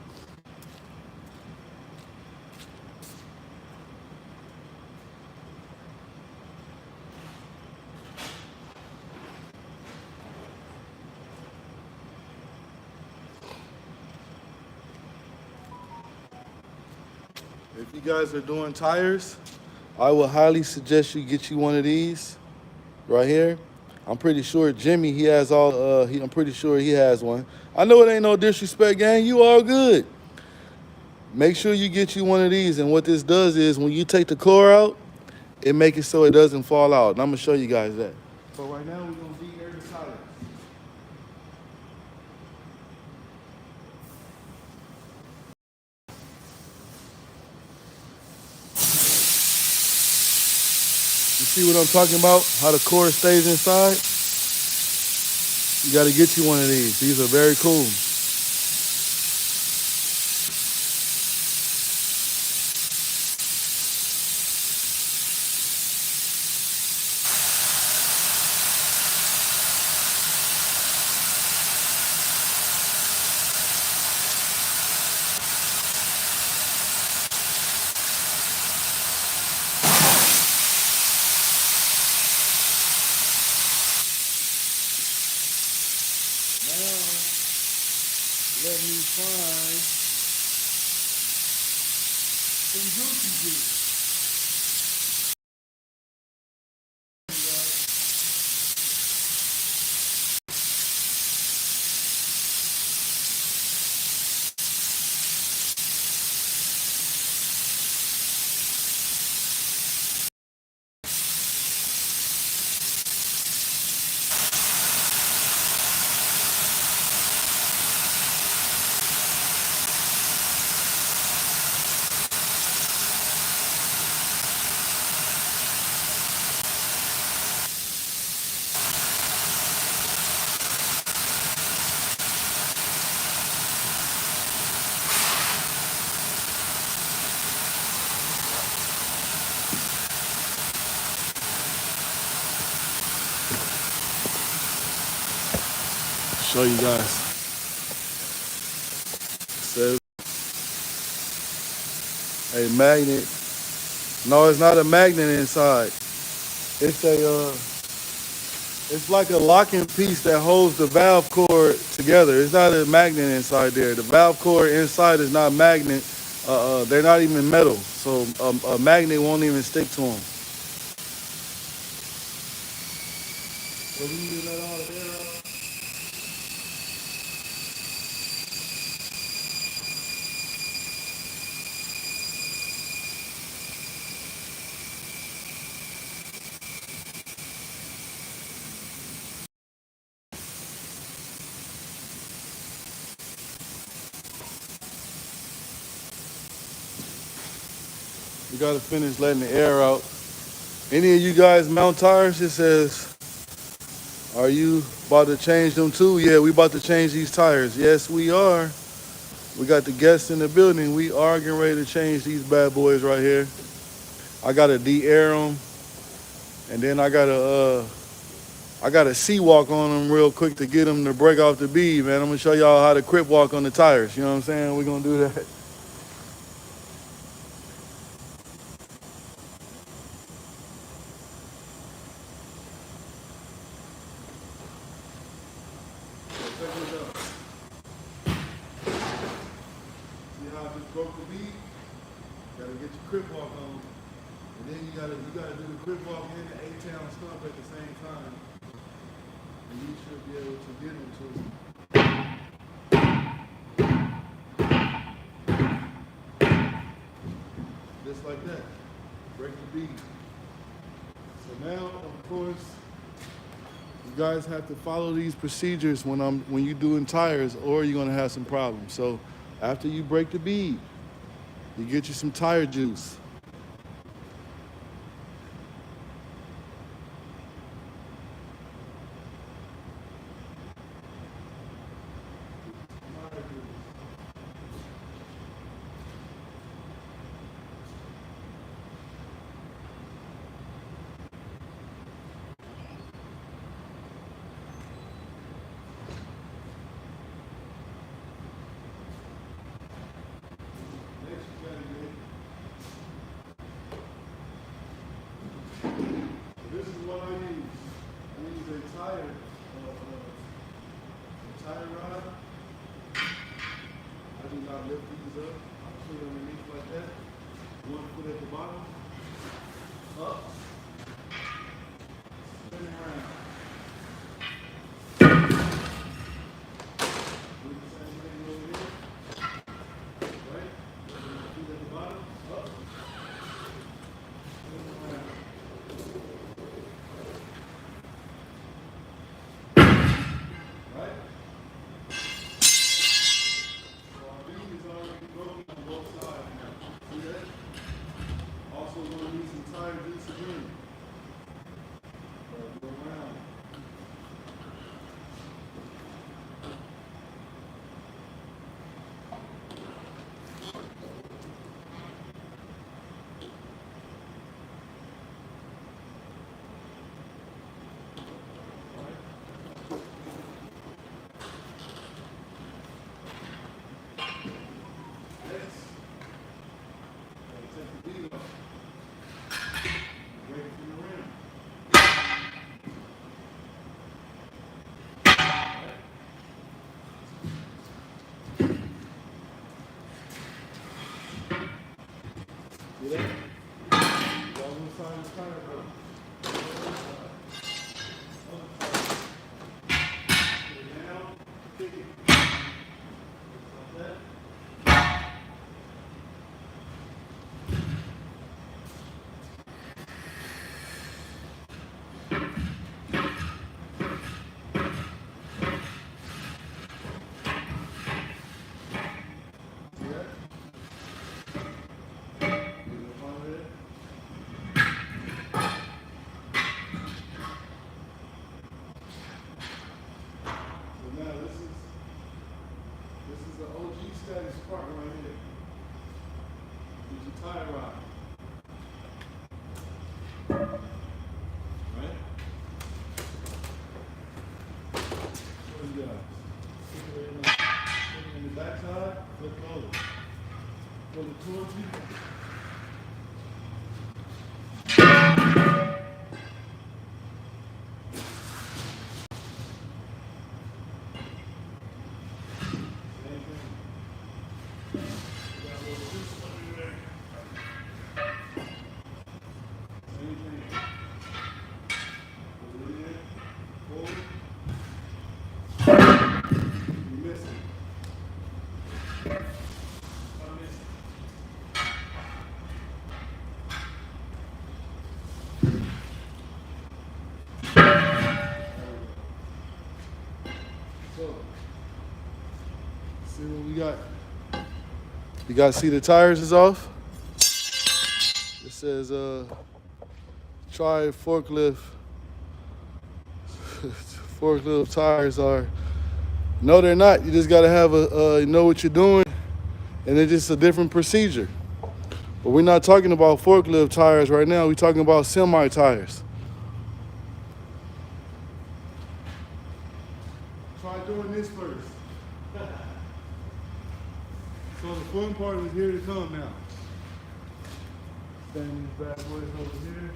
If you guys are doing tires, I will highly suggest you get you one of these right here. I'm pretty sure Jimmy, he has all, I'm pretty sure he has one. I know it ain't no disrespect, gang. You all good. Make sure you get you one of these. And what this does is when you take the core out, it makes it so it doesn't fall out. And I'm going to show you guys that. So right now we're going to de-air the tires. You see what I'm talking about? How the core stays inside? You got to get you one of these. These are very cool. Let me find some juicy juice. Show you guys. It says a magnet. No, it's not a magnet inside. It's it's like a locking piece that holds the valve cord together. It's not a magnet inside there. The valve cord inside is not magnet. They're not even metal, so a magnet won't even stick to them. So we need to let all the air out. We gotta finish letting the air out. Any of you guys mount tires? It says, are you about to change them too? Yeah, we about to change these tires. Yes, we are. We got the guests in the building. We are getting ready to change these bad boys right here. I gotta de-air them, and then I gotta sea-walk on them real quick to get them to break off the bead, man. I'm gonna show y'all how to crip walk on the tires. You know what I'm saying? We're gonna do that. See how I just broke the bead? Gotta get your crip walk on. And then you gotta do the crip walk and the 8-town stump at the same time. and you should be able to get into just like that. Break the bead. So now, of course, you guys have to follow these procedures when you're doing tires, or you're gonna have some problems. So after you break the bead, you get you some tire juice. Next, you gotta get. So this is what I use. I use a tire rod. I do not lift these up. I put it underneath like that. One foot at the bottom. Up. Spin around. Do the same thing over here. Right? One foot at the bottom. Up. Spin around. Right? So our bead is already broken on both sides now. See that? Also going to need some tire juice again. Go around. Next, take the bead off. Break it from the rim. See that? Got one side of the tire broke. Other side. Put it down, kick it. Like that. See that? You gonna follow it? So now this is the OG status part right here. It's your tire rod. Right? What do you got? Stick it in the backside, flip it over. Pull it towards you. Same thing. You got a little juice under there. Same thing. Put it in there. Forward. You miss it. I miss it. So, see what we got. You guys see the tires is off? It says try forklift. Forklift tires are. No, they're not. You just gotta have you know what you're doing, and it's just a different procedure. But we're not talking about forklift tires right now. We're talking about semi tires. Try doing this first. So the fun part is here to come now. Stand these bad boys over here.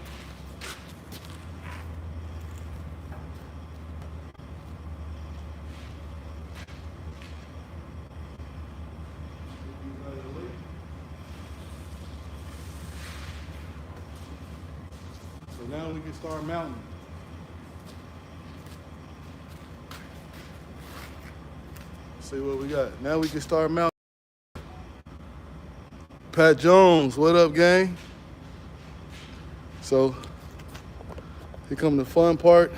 Get these out of the way. So now we can start mounting. See what we got. Now we can start mounting. Pat Jones, what up, gang? So here come the fun part.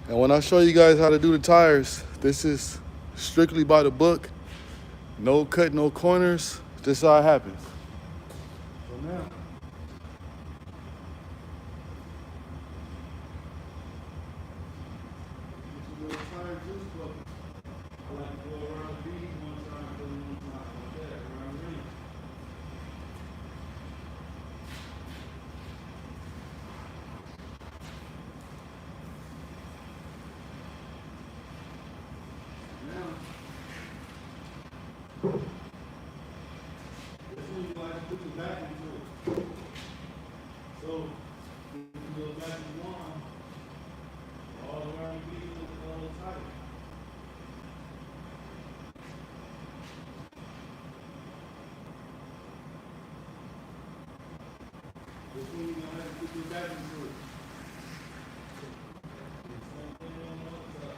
And when I show you guys how to do the tires, this is strictly by the book. No cut, no corners. This is how it happens. So now, get your little tire juice bucket. I like to go around the bead one time, put it one time like that, around the ring. Now, this one you like to put your back into it. So, you can go back to one, all around the bead with a little tight. This one you're gonna have to put your back into it. Same thing on the other side.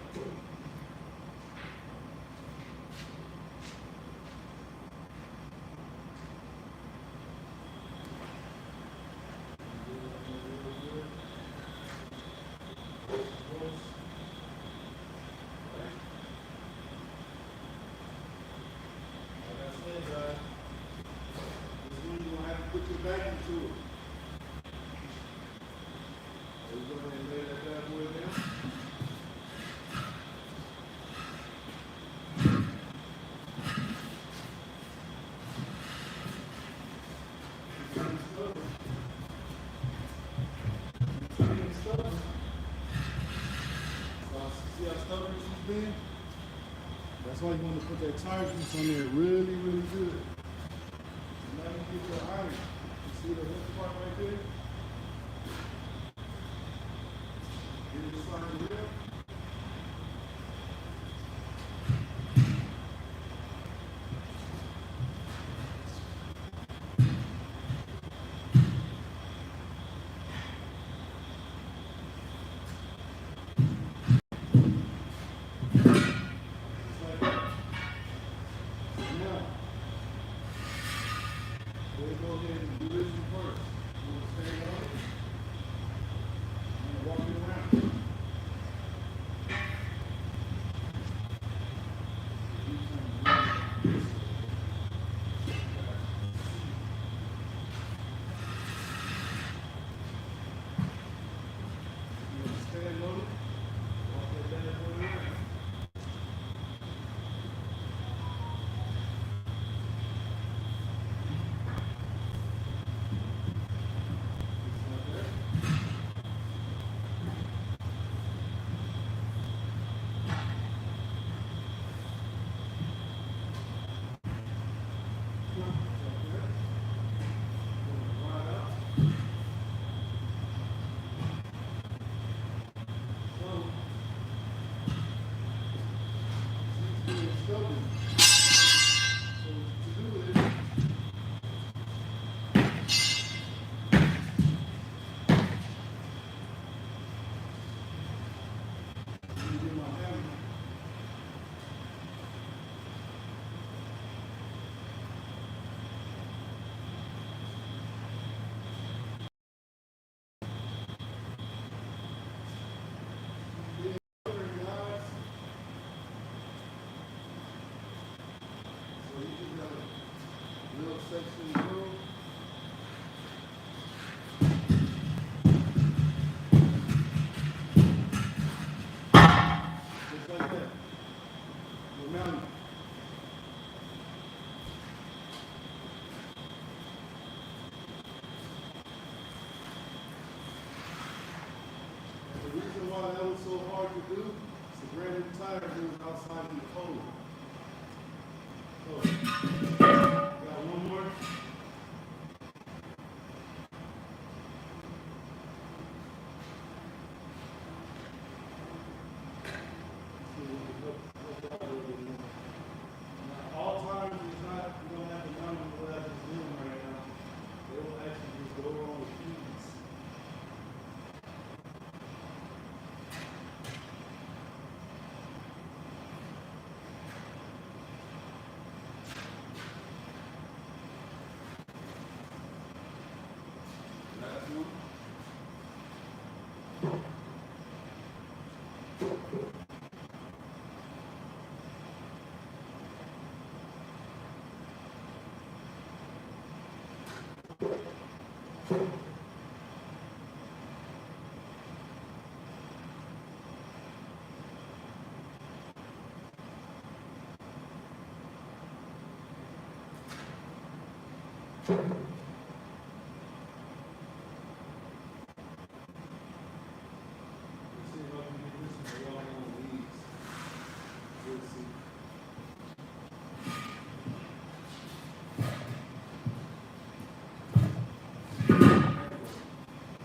Put your back into it. So you go ahead and lay that bad boy down. See how stubborn she's been? That's why you want to put that tire juice on there really, really good. Now you get your iron. You see the hook part right there? Get it inside the wheel. Just like that. Now, we'll go ahead and do this one first. We'll stand on it and walk it around. Stand on it, walk that bad boy around. Just like that. Section room. Just like that. We're mounting. The reason why that was so hard to do is the brand new tire was outside in the cold. So, got one more. All times it's not, you don't have to mount them what I just doing right now. They will actually just go on with ease.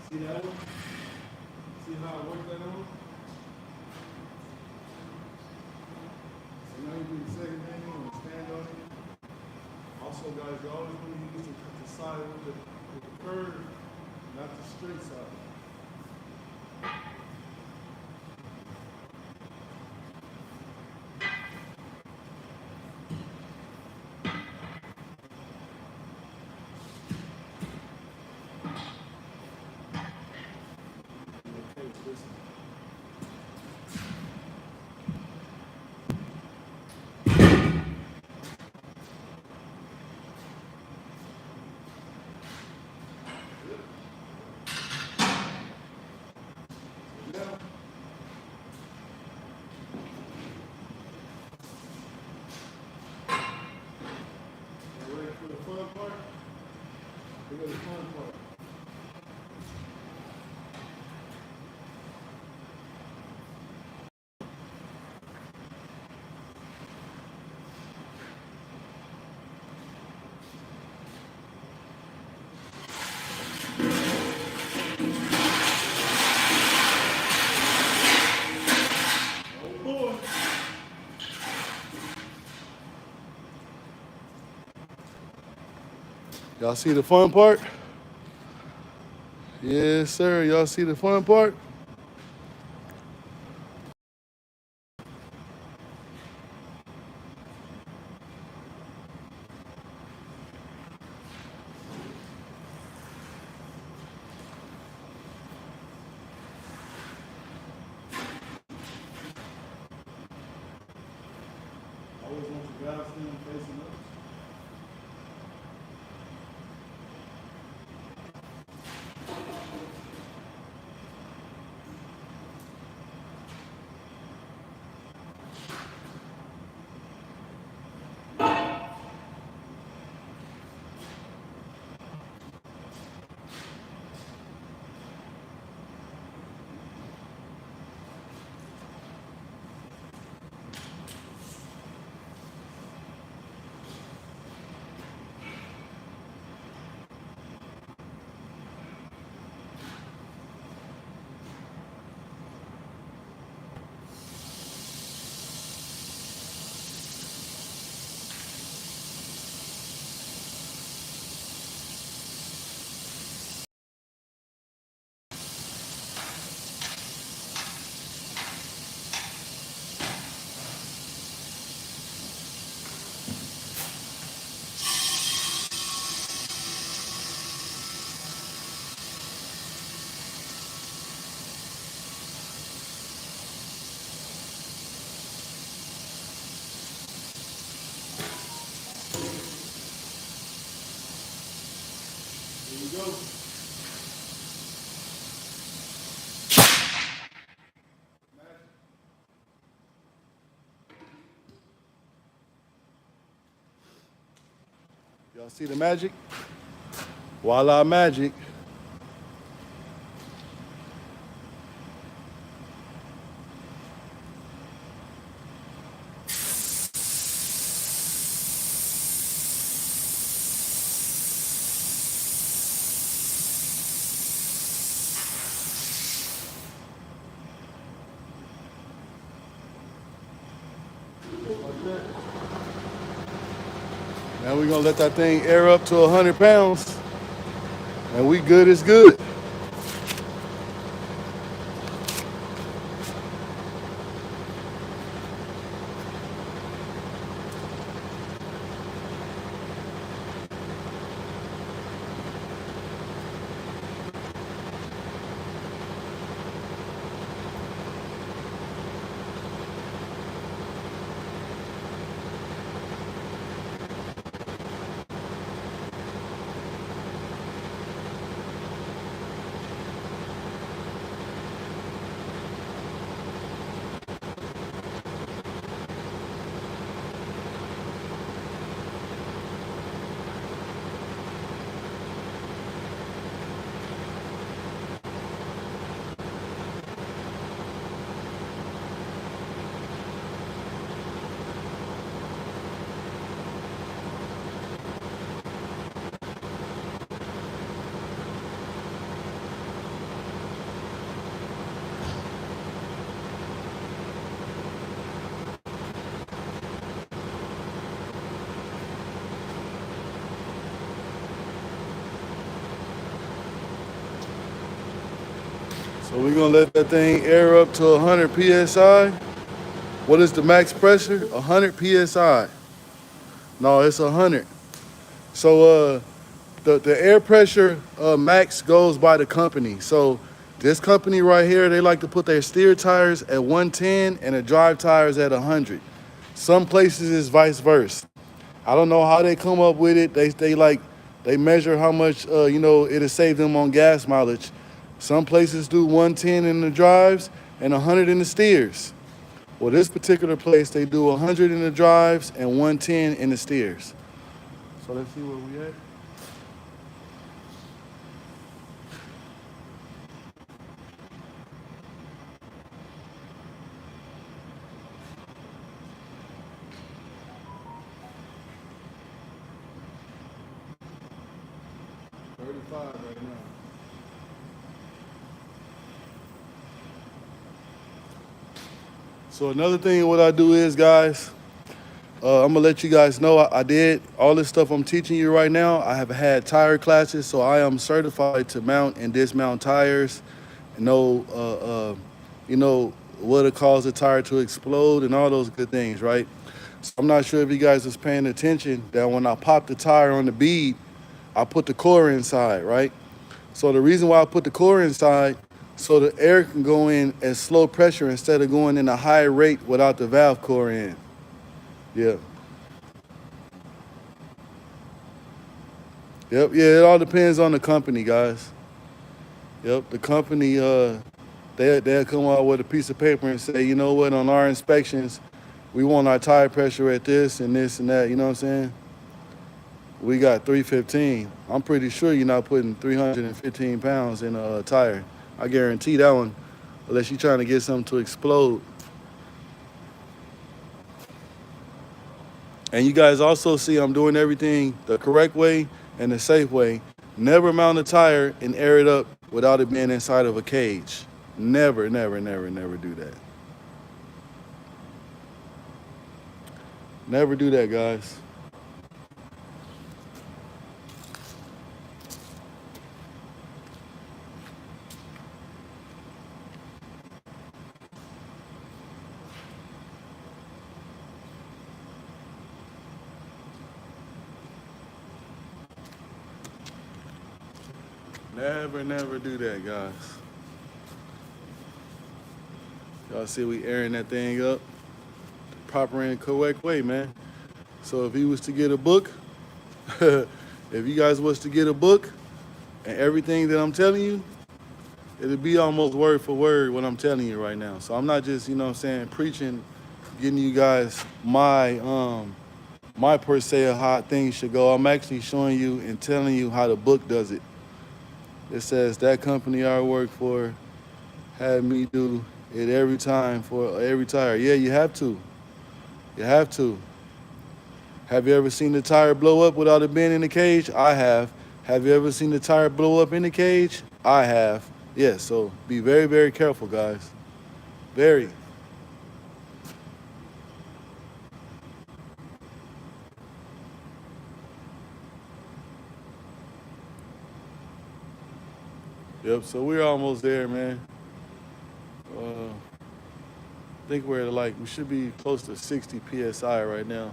See that one? See how I work that on? So now you do the second angle and stand on it. Also, guys, you always want to use the side with the curve, not the straight side. Okay, listen. Now, you ready for the fun part? Here goes the fun part. Oh boy. Y'all see the fun part? Yes, sir. Y'all see the fun part? Always want the guys stand facing up. Here we go. Y'all see the magic? Voila, magic. Now we're gonna let that thing air up to 100 pounds, and we good as good. So we're gonna let that thing air up to 100 psi. What is the max pressure? 100 psi. No, it's 100. So the air pressure max goes by the company. So this company right here, they like to put their steer tires at 110 and the drive tires at 100. Some places is vice versa. I don't know how they come up with it. They measure how much it'll save them on gas mileage. Some places do 110 in the drives and 100 in the steers. Well, this particular place they do 100 in the drives and 110 in the steers. So let's see where we at. Right now. So another thing what I do is, guys, I'm gonna let you guys know I did all this stuff I'm teaching you right now. I have had tire classes, so I am certified to mount and dismount tires. Know, what it cause a tire to explode and all those good things, right? So I'm not sure if you guys was paying attention that when I pop the tire on the bead, I put the core inside, right? So the reason why I put the core inside, so the air can go in at slow pressure instead of going in a high rate without the valve core in. Yeah. Yep. Yeah. It all depends on the company, guys. Yep. The company, they'll come out with a piece of paper and say, you know what, on our inspections, we want our tire pressure at this and this and that. You know what I'm saying? We got 315. I'm pretty sure you're not putting 315 pounds in a tire. I guarantee that one, unless you're trying to get something to explode. And you guys also see I'm doing everything the correct way and the safe way. Never mount a tire and air it up without it being inside of a cage. Never, never, never, never do that. Never do that, guys. Never, never do that, guys. Y'all see we airing that thing up the proper and correct way, man. So if he was to get a book, if you guys was to get a book and everything that I'm telling you, it'd be almost word for word what I'm telling you right now. So I'm not just, preaching, getting you guys my per se of how things should go. I'm actually showing you and telling you how the book does it. It says that company I work for had me do it every time for every tire. Yeah, you have to. You have to. Have you ever seen the tire blow up without it being in the cage? I have. Have you ever seen the tire blow up in the cage? I have. Yeah, so be very, very careful, guys. Very. Yep, so we're almost there, man. I think we're we should be close to 60 PSI right now.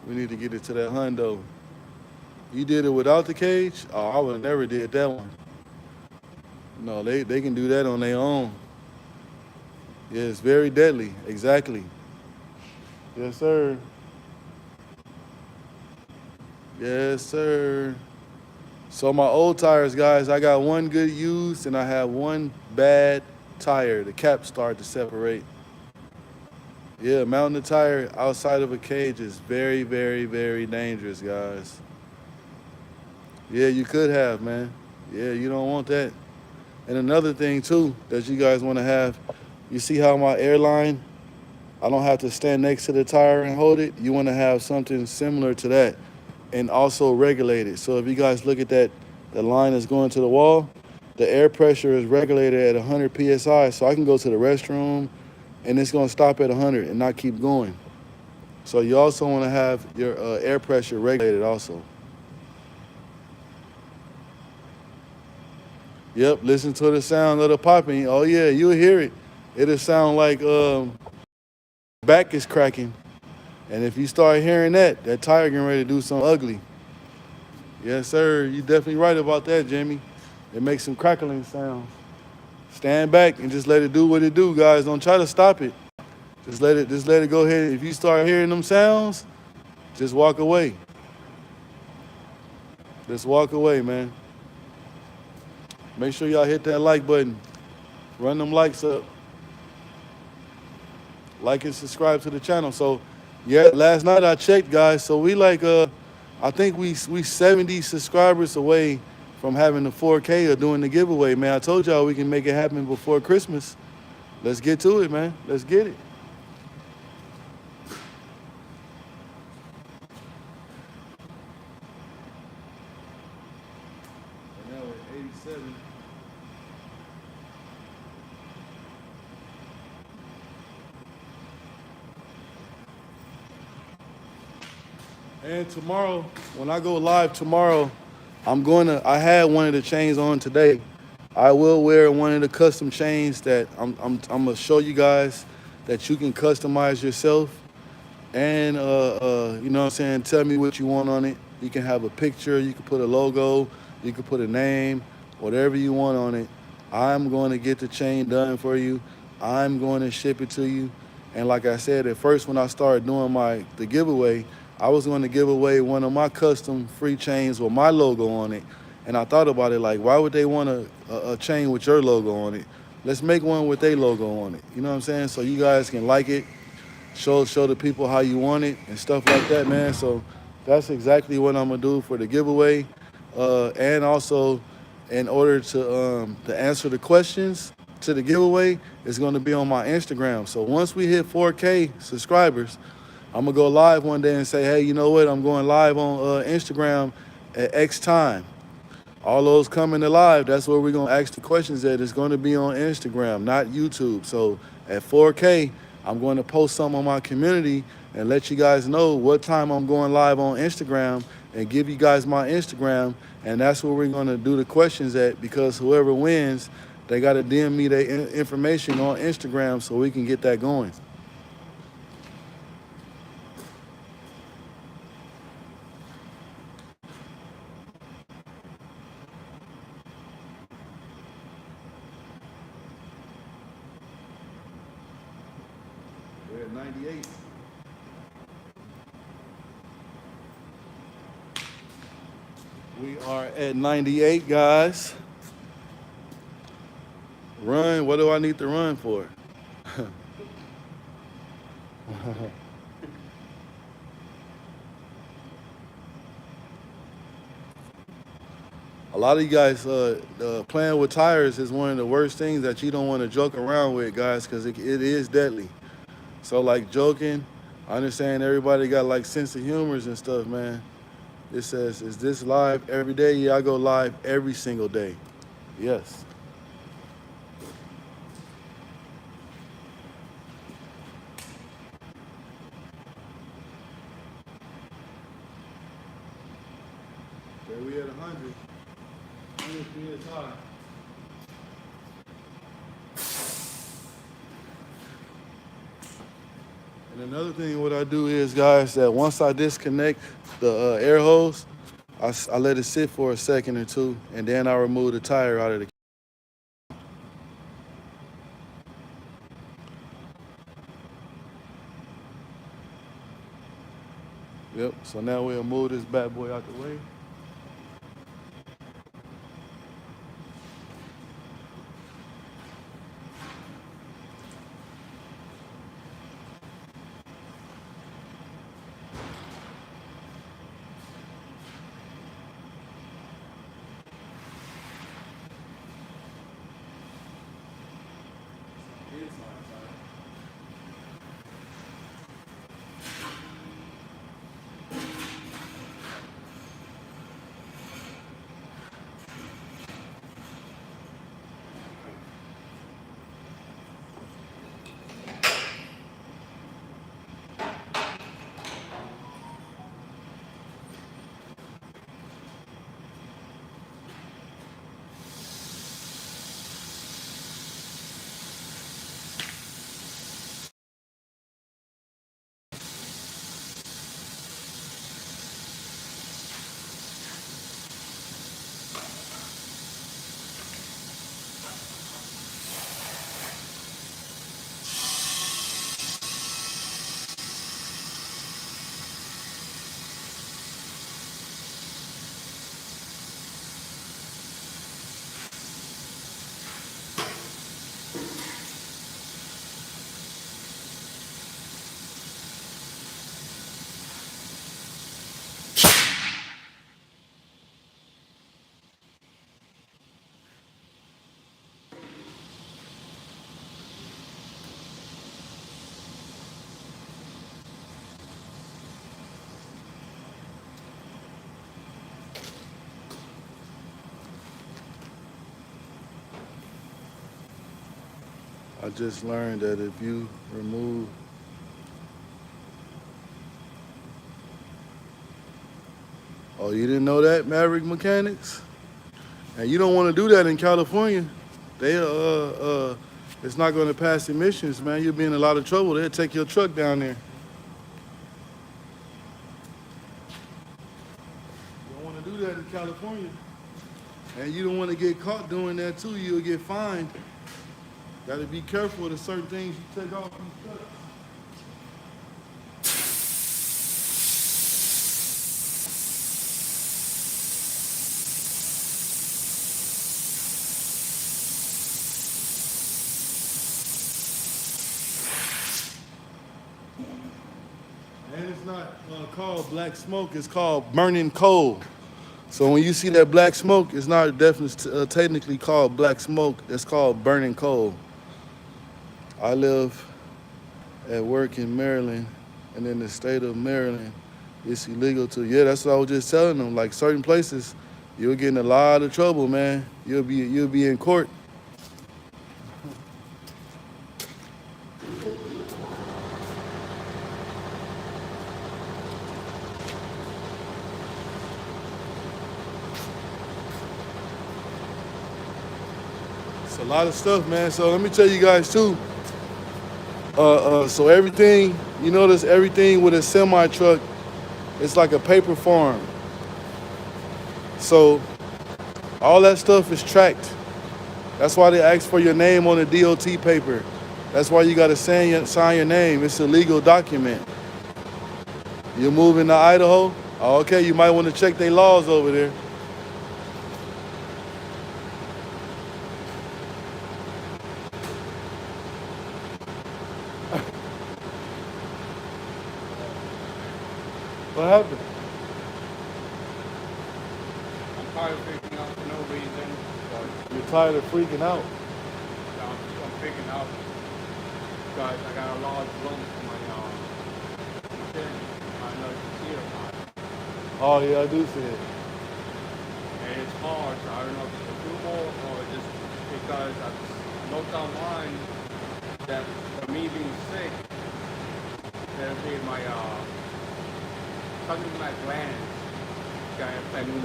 We need to get it to that hundo. You did it without the cage? Oh, I would have never did that one. No, they can do that on their own. Yeah, it's very deadly. Exactly. Yes, sir. Yes, sir. So my old tires, guys, I got one good used and I have one bad tire. The cap started to separate. Yeah, mounting a tire outside of a cage is very, very, very dangerous, guys. Yeah, you could have, man. Yeah, you don't want that. And another thing, too, that you guys want to have, you see how my airline, I don't have to stand next to the tire and hold it. You want to have something similar to that and also regulate it. So if you guys look at that, the line that's going to the wall, the air pressure is regulated at 100 PSI. So I can go to the restroom and it's going to stop at 100 and not keep going. So you also want to have your air pressure regulated also. Yep, listen to the sound of the popping. Oh yeah, you'll hear it. It'll sound like back is cracking. And if you start hearing that, that tire getting ready to do something ugly. Yes, sir. You definitely right about that, Jamie. It makes some crackling sounds. Stand back and just let it do what it do, guys. Don't try to stop it. Just let it go ahead. If you start hearing them sounds, just walk away. Just walk away, man. Make sure y'all hit that like button. Run them likes up. Like and subscribe to the channel. So, yeah, last night I checked, guys. So we like I think we 70 subscribers away from having the 4K or doing the giveaway, man. I told y'all we can make it happen before Christmas. Let's get to it, man. Let's get it. And now we're at 87. And tomorrow, when I go live tomorrow, I had one of the chains on today. I will wear one of the custom chains that I'm gonna show you guys that you can customize yourself. And you know what I'm saying, tell me what you want on it. You can have a picture, you can put a logo, you can put a name, whatever you want on it. I'm going to get the chain done for you. I'm going to ship it to you. And like I said, at first when I started doing the giveaway, I was going to give away one of my custom free chains with my logo on it. And I thought about it like, why would they want a chain with your logo on it? Let's make one with their logo on it. You know what I'm saying? So you guys can like it, show the people how you want it and stuff like that, man. So that's exactly what I'm gonna do for the giveaway, and also in order to answer the questions to the giveaway, it's gonna be on my Instagram. So once we hit 4K subscribers, I'm gonna go live one day and say, hey, you know what? I'm going live on Instagram at X time. All those coming to live, that's where we're gonna ask the questions at. It's gonna be on Instagram, not YouTube. So at 4K, I'm going to post something on my community and let you guys know what time I'm going live on Instagram and give you guys my Instagram. And that's where we're gonna do the questions at, because whoever wins, they gotta DM me their information on Instagram so we can get that going. We're at 98. We are at 98, guys. Run, what do I need to run for? A lot of you guys playing with tires is one of the worst things that you don't want to joke around with, guys, because it is deadly. So like joking, I understand everybody got like sense of humors and stuff, man. It says, is this live every day? Yeah, I go live every single day. Yes. Okay, we at 100. 100 PSI. And another thing what I do is, guys, that once I disconnect the air hose, I let it sit for a second or two, and then I remove the tire out of the. Yep, so now we'll move this bad boy out the way. I just learned that if you remove, oh, you didn't know that, Maverick Mechanics? And you don't want to do that in California. They it's not going to pass emissions, man. You'll be in a lot of trouble. They'll take your truck down there. You don't want to do that in California. And you don't want to get caught doing that too. You'll get fined. Got to be careful of the certain things you take off these trucks. And it's not called black smoke. It's called burning coal. So when you see that black smoke, it's not definitely technically called black smoke. It's called burning coal. I live at work in Maryland, and in the state of Maryland, it's illegal to. Yeah, that's what I was just telling them. Like certain places, you'll get in a lot of trouble, man. You'll be in court. It's a lot of stuff, man. So let me tell you guys too. So everything, you notice everything with a semi truck, it's like a paper farm. So all that stuff is tracked. That's why they ask for your name on the DOT paper. That's why you got to sign your name. It's a legal document. You're moving to Idaho? Oh, okay, you might want to check their laws over there. What happened? I'm tired of freaking out for no reason, but You're tired of freaking out. I'm freaking out because I got a large lump in my chin. I don't know if you see it or not. Oh yeah, I do see it. And it's hard, so I don't know if it's a tumor or just because I've looked online that for me being sick, that'll be my something in my glands got infected.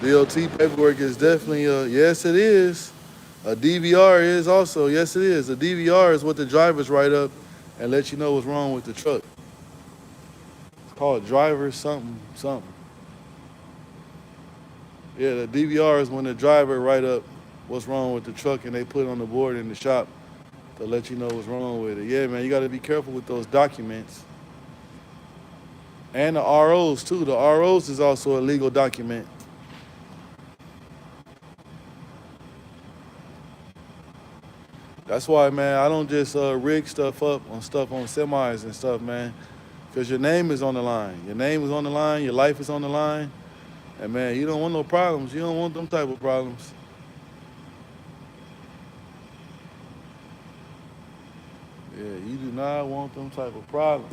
DOT paperwork is definitely yes it is. A DVR is also, yes it is. A DVR is what the drivers write up and let you know what's wrong with the truck. It's called driver something. Yeah, the DVR is when the driver write up what's wrong with the truck and they put it on the board in the shop to let you know what's wrong with it. Yeah, man, you got to be careful with those documents. And the ROs too. The ROs is also a legal document. That's why, man, I don't just rig stuff up on semis and stuff, man. Because your name is on the line. Your name is on the line. Your life is on the line. And, man, you don't want no problems. You don't want them type of problems. Yeah, you do not want them type of problems.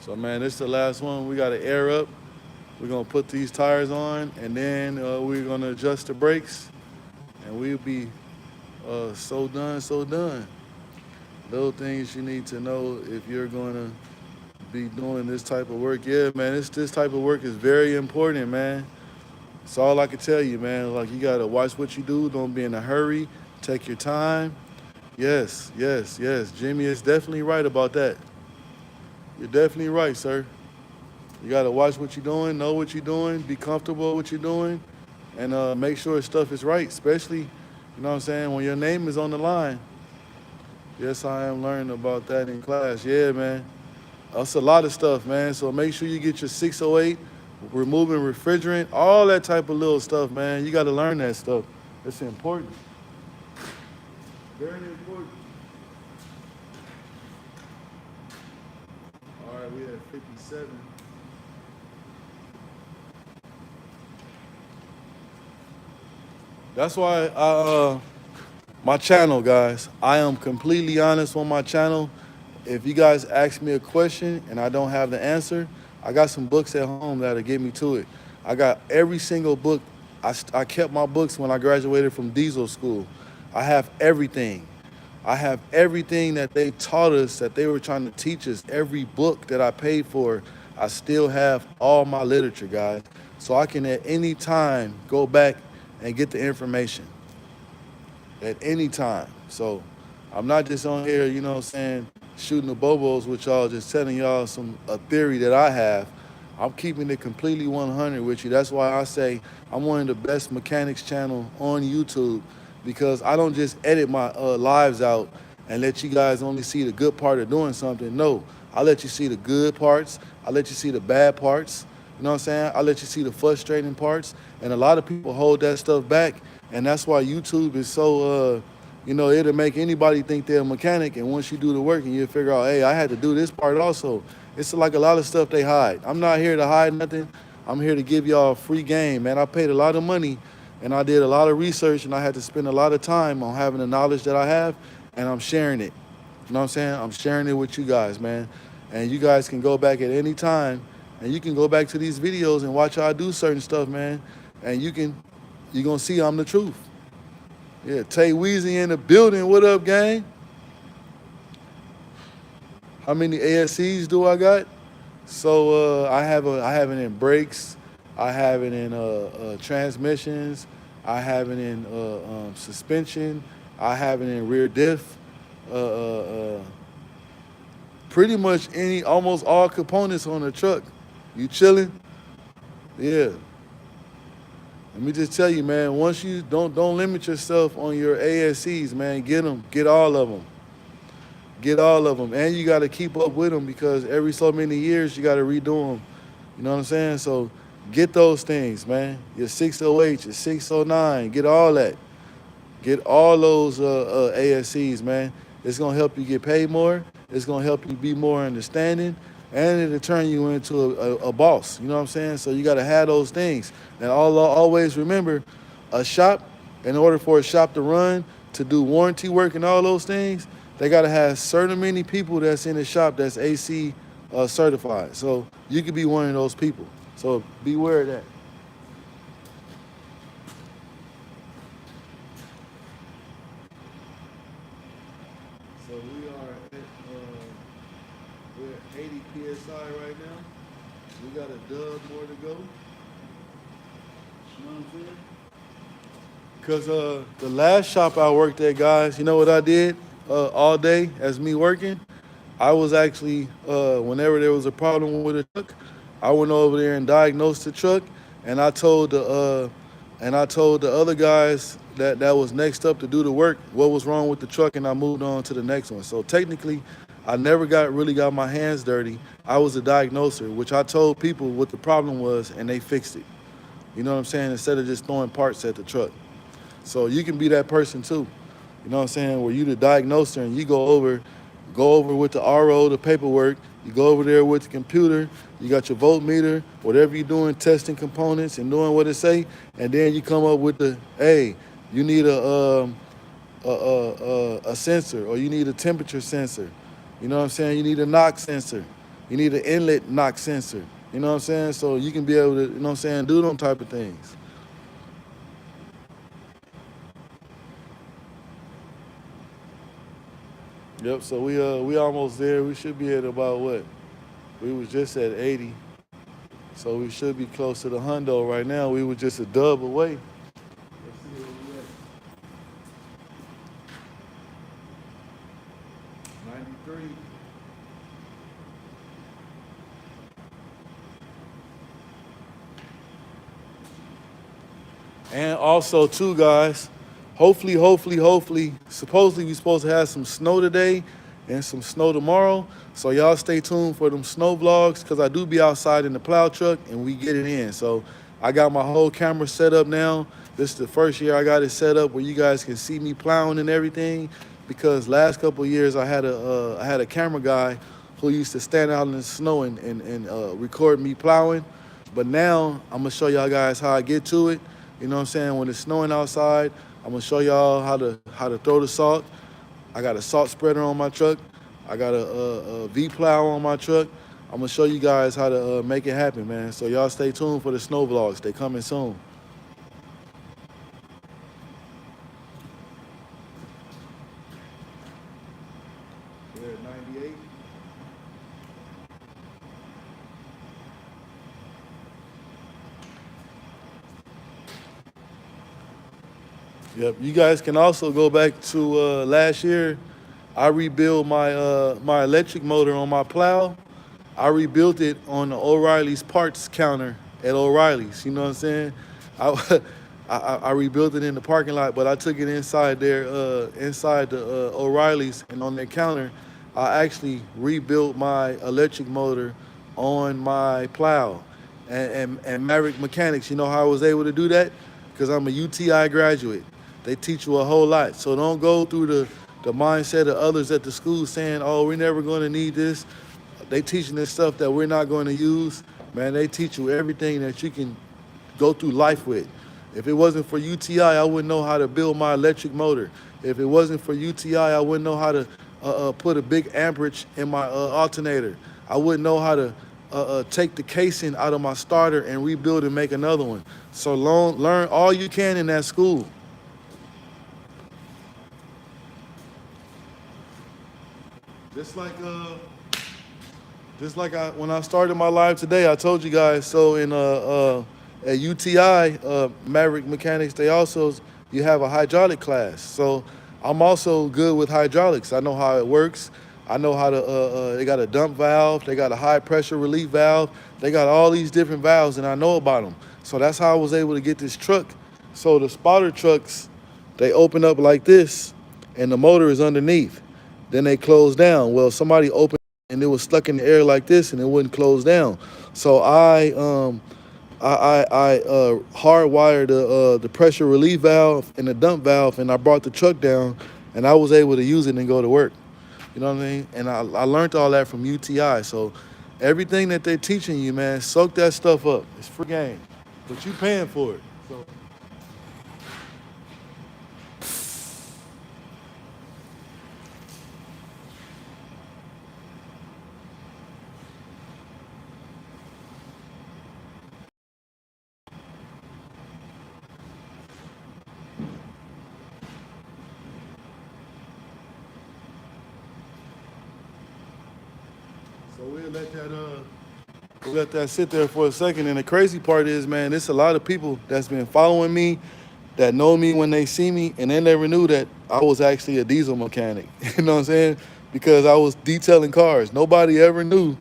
So, man, this is the last one. We got to air up. We're going to put these tires on, and then we're going to adjust the brakes, and we'll be so done. Little things you need to know if you're going to be doing this type of work. Yeah, man, this type of work is very important, man. That's all I can tell you, man. Like, you got to watch what you do. Don't be in a hurry. Take your time. Yes. Jimmy is definitely right about that. You're definitely right, sir. You got to watch what you're doing, know what you're doing, be comfortable with what you're doing, and make sure stuff is right, especially, you know what I'm saying, when your name is on the line. Yes, I am learning about that in class. Yeah, man. That's a lot of stuff, man. So make sure you get your 608, removing refrigerant, all that type of little stuff, man. You got to learn that stuff. It's important. Very important. All right, we at 57. That's why my channel, guys, I am completely honest on my channel. If you guys ask me a question and I don't have the answer, I got some books at home that'll get me to it. I got every single book I kept my books when I graduated from diesel school. I have everything. I have everything that they taught us, that they were trying to teach us. Every book that I paid for, I still have all my literature, guys. So I can at any time go back and get the information at any time. So I'm not just on here, you know what I'm saying, shooting the bobos with y'all, just telling y'all a theory that I have. I'm keeping it completely 100 with you. That's why I say I'm one of the best mechanics channel on YouTube, because I don't just edit my lives out and let you guys only see the good part of doing something. No, I let you see the good parts. I let you see the bad parts. You know what I'm saying? I let you see the frustrating parts. And a lot of people hold that stuff back. And that's why YouTube is so, it'll make anybody think they're a mechanic. And once you do the work and you figure out, hey, I had to do this part also. It's like a lot of stuff they hide. I'm not here to hide nothing. I'm here to give y'all a free game, man. I paid a lot of money and I did a lot of research and I had to spend a lot of time on having the knowledge that I have, and I'm sharing it. You know what I'm saying? I'm sharing it with you guys, man. And you guys can go back at any time and you can go back to these videos and watch how I do certain stuff, man. And you're gonna see I'm the truth. Yeah, Tay Weezy in the building. What up, gang? How many ASCs do I got? So I have it in brakes, I have it in transmissions, I have it in suspension, I have it in rear diff. Pretty much almost all components on the truck. You chilling? Yeah. Let me just tell you, man. Once you don't limit yourself on your ASCs, man. Get them, get all of them. Get all of them, and you got to keep up with them, because every so many years you got to redo them. You know what I'm saying? So get those things, man. Your 608, your 609, get all that. Get all those ASCs, man. It's gonna help you get paid more. It's gonna help you be more understanding, and it'll turn you into a boss. You know what I'm saying? So you got to have those things. And always remember, a shop, in order for a shop to run, to do warranty work and all those things, they got to have certain many people that's in the shop that's AC certified. So you could be one of those people. So beware of that. So we're at 80 PSI right now. We got a dub more to go. You know what I'm saying? Because the last shop I worked at, guys, you know what I did all day as me working? I was actually, whenever there was a problem with the truck, I went over there and diagnosed the truck, and I told the other guys that was next up to do the work what was wrong with the truck, and I moved on to the next one. So technically, I never really got my hands dirty. I was a diagnoser, which I told people what the problem was, and they fixed it. You know what I'm saying? Instead of just throwing parts at the truck. So you can be that person too. You know what I'm saying? Where you the diagnoser and you go over with the RO, the paperwork. You go over there with the computer. You got your voltmeter, whatever you're doing, testing components and doing what it say. And then you come up with hey, you need a sensor, or you need a temperature sensor. You know what I'm saying? You need a knock sensor. You need an inlet knock sensor. You know what I'm saying? So you can be able to, you know what I'm saying, do them type of things. Yep, so we almost there. We should be at about what? We was just at 80. So we should be close to the hundo right now. We were just a dub away. Let's see where we at. 93. And also too, guys, hopefully, supposedly we're supposed to have some snow today and some snow tomorrow. So y'all stay tuned for them snow vlogs, because I do be outside in the plow truck and we get it in. So I got my whole camera set up now. This is the first year I got it set up where you guys can see me plowing and everything, because last couple of years I had a camera guy who used to stand out in the snow and record me plowing. But now I'm gonna show y'all guys how I get to it. You know what I'm saying? When it's snowing outside, I'm gonna show y'all how to throw the salt. I got a salt spreader on my truck. I got a V-plow on my truck. I'm gonna show you guys how to make it happen, man. So y'all stay tuned for the snow vlogs. They coming soon. Yep. You guys can also go back to last year. I rebuilt my electric motor on my plow. I rebuilt it on the O'Reilly's parts counter at O'Reilly's. You know what I'm saying? I, I rebuilt it in the parking lot, but I took it inside there, inside the O'Reilly's, and on their counter, I actually rebuilt my electric motor on my plow. And Maverick Mechanics, you know how I was able to do that? Because I'm a UTI graduate. They teach you a whole lot. So don't go through the mindset of others at the school saying, oh, we're never going to need this. They teaching this stuff that we're not going to use. Man, they teach you everything that you can go through life with. If it wasn't for UTI, I wouldn't know how to build my electric motor. If it wasn't for UTI, I wouldn't know how to put a big amperage in my alternator. I wouldn't know how to take the casing out of my starter and rebuild and make another one. So learn all you can in that school. Just like when I started my live today, I told you guys. So in at UTI Maverick Mechanics, they also you have a hydraulic class. So I'm also good with hydraulics. I know how it works. I know how to. They got a dump valve. They got a high pressure relief valve. They got all these different valves, and I know about them. So that's how I was able to get this truck. So the spotter trucks, they open up like this, and the motor is underneath. Then they close down. Well, somebody opened and it was stuck in the air like this, and it wouldn't close down. So I hardwired the pressure relief valve and the dump valve, and I brought the truck down, and I was able to use it and go to work. You know what I mean? And I learned all that from UTI. So everything that they're teaching you, man, soak that stuff up. It's free game, but you paying for it. So we'll let that sit there for a second. And the crazy part is, man, there's a lot of people that's been following me that know me when they see me, and they never knew that I was actually a diesel mechanic. You know what I'm saying? Because I was detailing cars. Nobody ever knew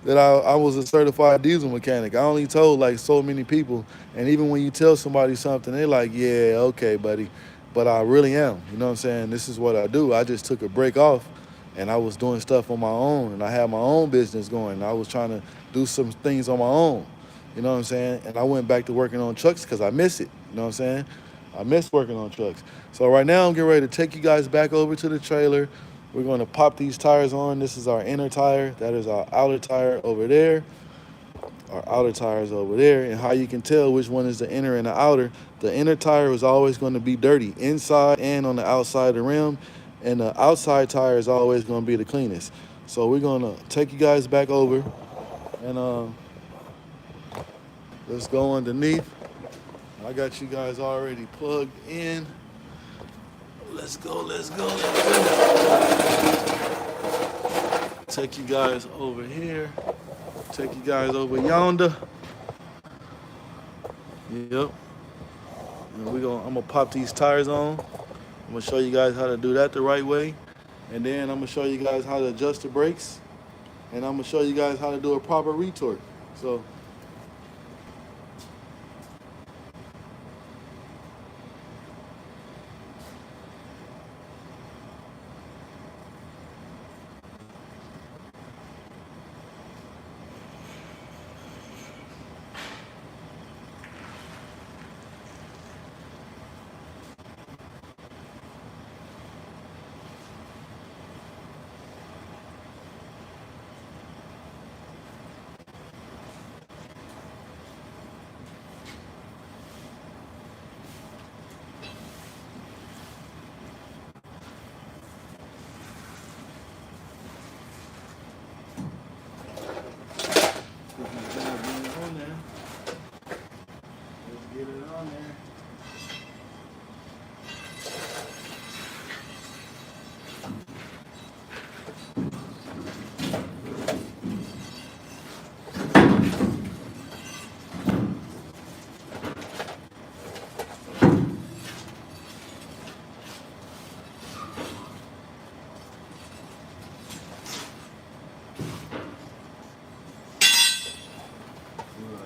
that I was a certified diesel mechanic. I only told like so many people. And even when you tell somebody something, they're like, yeah, okay, buddy. But I really am. You know what I'm saying? This is what I do. I just took a break off and I was doing stuff on my own, and I had my own business going. I was trying to do some things on my own. You know what I'm saying? And I went back to working on trucks because I miss it. You know what I'm saying? I miss working on trucks. So right now I'm getting ready to take you guys back over to the trailer. We're going to pop these tires on. This is our inner tire. That is our outer tire over there. Our outer tire is over there. And how you can tell which one is the inner and the outer, the inner tire is always going to be dirty inside and on the outside of the rim. And the outside tire is always going to be the cleanest. So we're going to take you guys back over and let's go underneath. I got you guys already plugged in. Let's go, let's go, let's go. Take you guys over here. Take you guys over yonder. Yep. And I'm gonna pop these tires on. I'm gonna show you guys how to do that the right way. And then I'm gonna show you guys how to adjust the brakes. And I'm gonna show you guys how to do a proper retort. So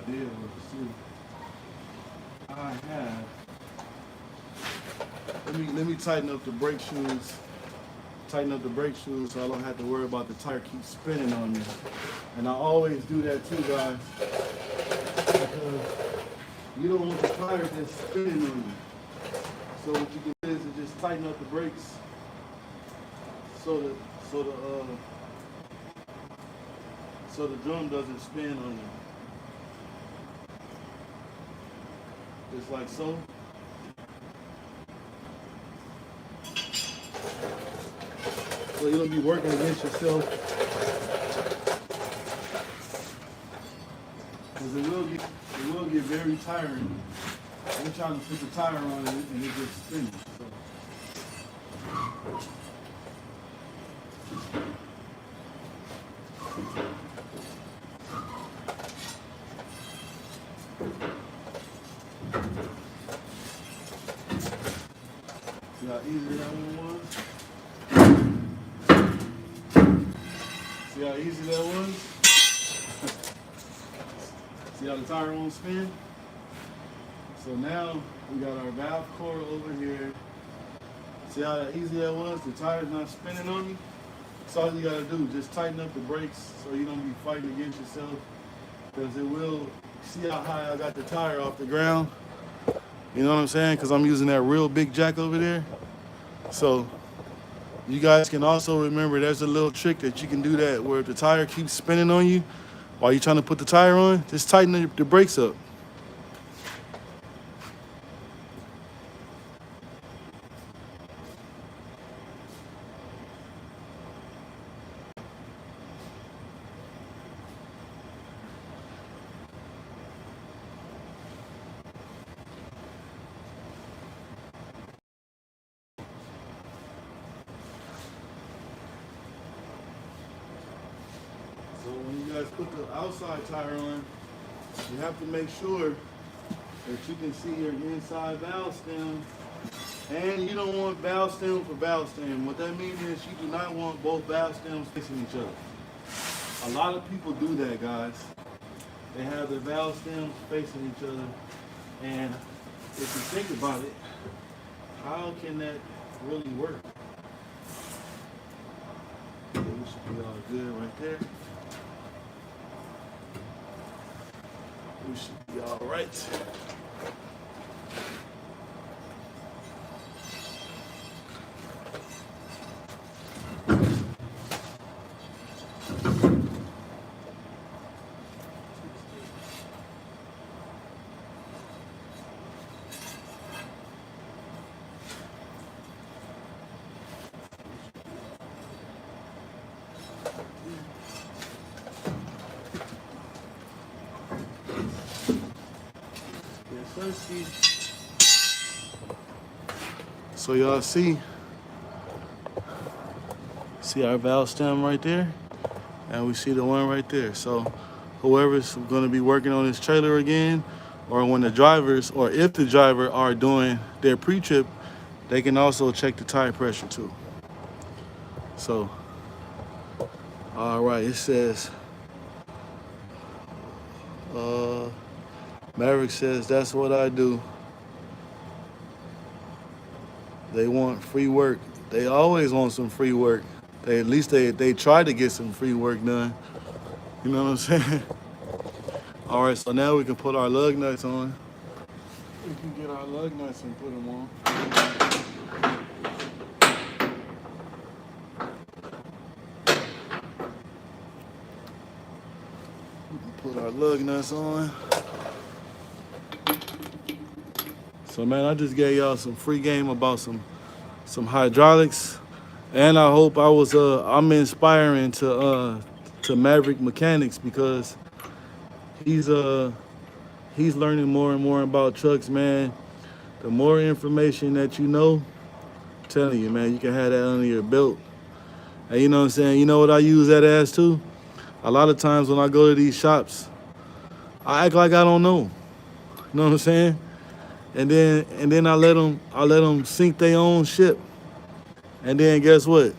did was see. I have. Let me tighten up the brake shoes. Tighten up the brake shoes so I don't have to worry about the tire keep spinning on me. And I always do that too, guys. Because you don't want the tire just spinning on you. So what you can do is just tighten up the brakes so the drum doesn't spin on you. Just like so. So you don't be working against yourself. Because it will get very tiring. You're trying to put the tire on and it just spins. So. See how easy that one was? See how easy that was? See how the tire won't spin? So now we got our valve core over here. See how easy that was? The tire's not spinning on you. That's all you gotta do. Just tighten up the brakes so you don't be fighting against yourself. Because it will, see how high I got the tire off the ground? You know what I'm saying? Because I'm using that real big jack over there. So you guys can also remember there's a little trick that you can do that where if the tire keeps spinning on you while you're trying to put the tire on, just tighten the brakes up. So when you guys put the outside tire on, you have to make sure that you can see your inside valve stem. And you don't want valve stem for valve stem. What that means is you do not want both valve stems facing each other. A lot of people do that, guys. They have their valve stems facing each other. And if you think about it, how can that really work? Okay, we should be all good right there. We should be all right. So y'all see our valve stem right there, and we see the one right there. So whoever's going to be working on this trailer again, or when the drivers, or if the driver are doing their pre-trip, they can also check the tire pressure too. So, all right, it says, Maverick says, that's what I do. They want free work. They always want some free work. At least they try to get some free work done. You know what I'm saying? All right, so now we can put our lug nuts on. We can get our lug nuts and put them on. We can put our lug nuts on. So man, I just gave y'all some free game about some hydraulics, and I hope I'm inspiring to Maverick Mechanics, because he's learning more and more about trucks, man. The more information that you know, I'm telling you, man, you can have that under your belt. And you know what I'm saying? You know what I use that as too? A lot of times when I go to these shops, I act like I don't know. You know what I'm saying? And then I let them sink their own ship. And then guess what?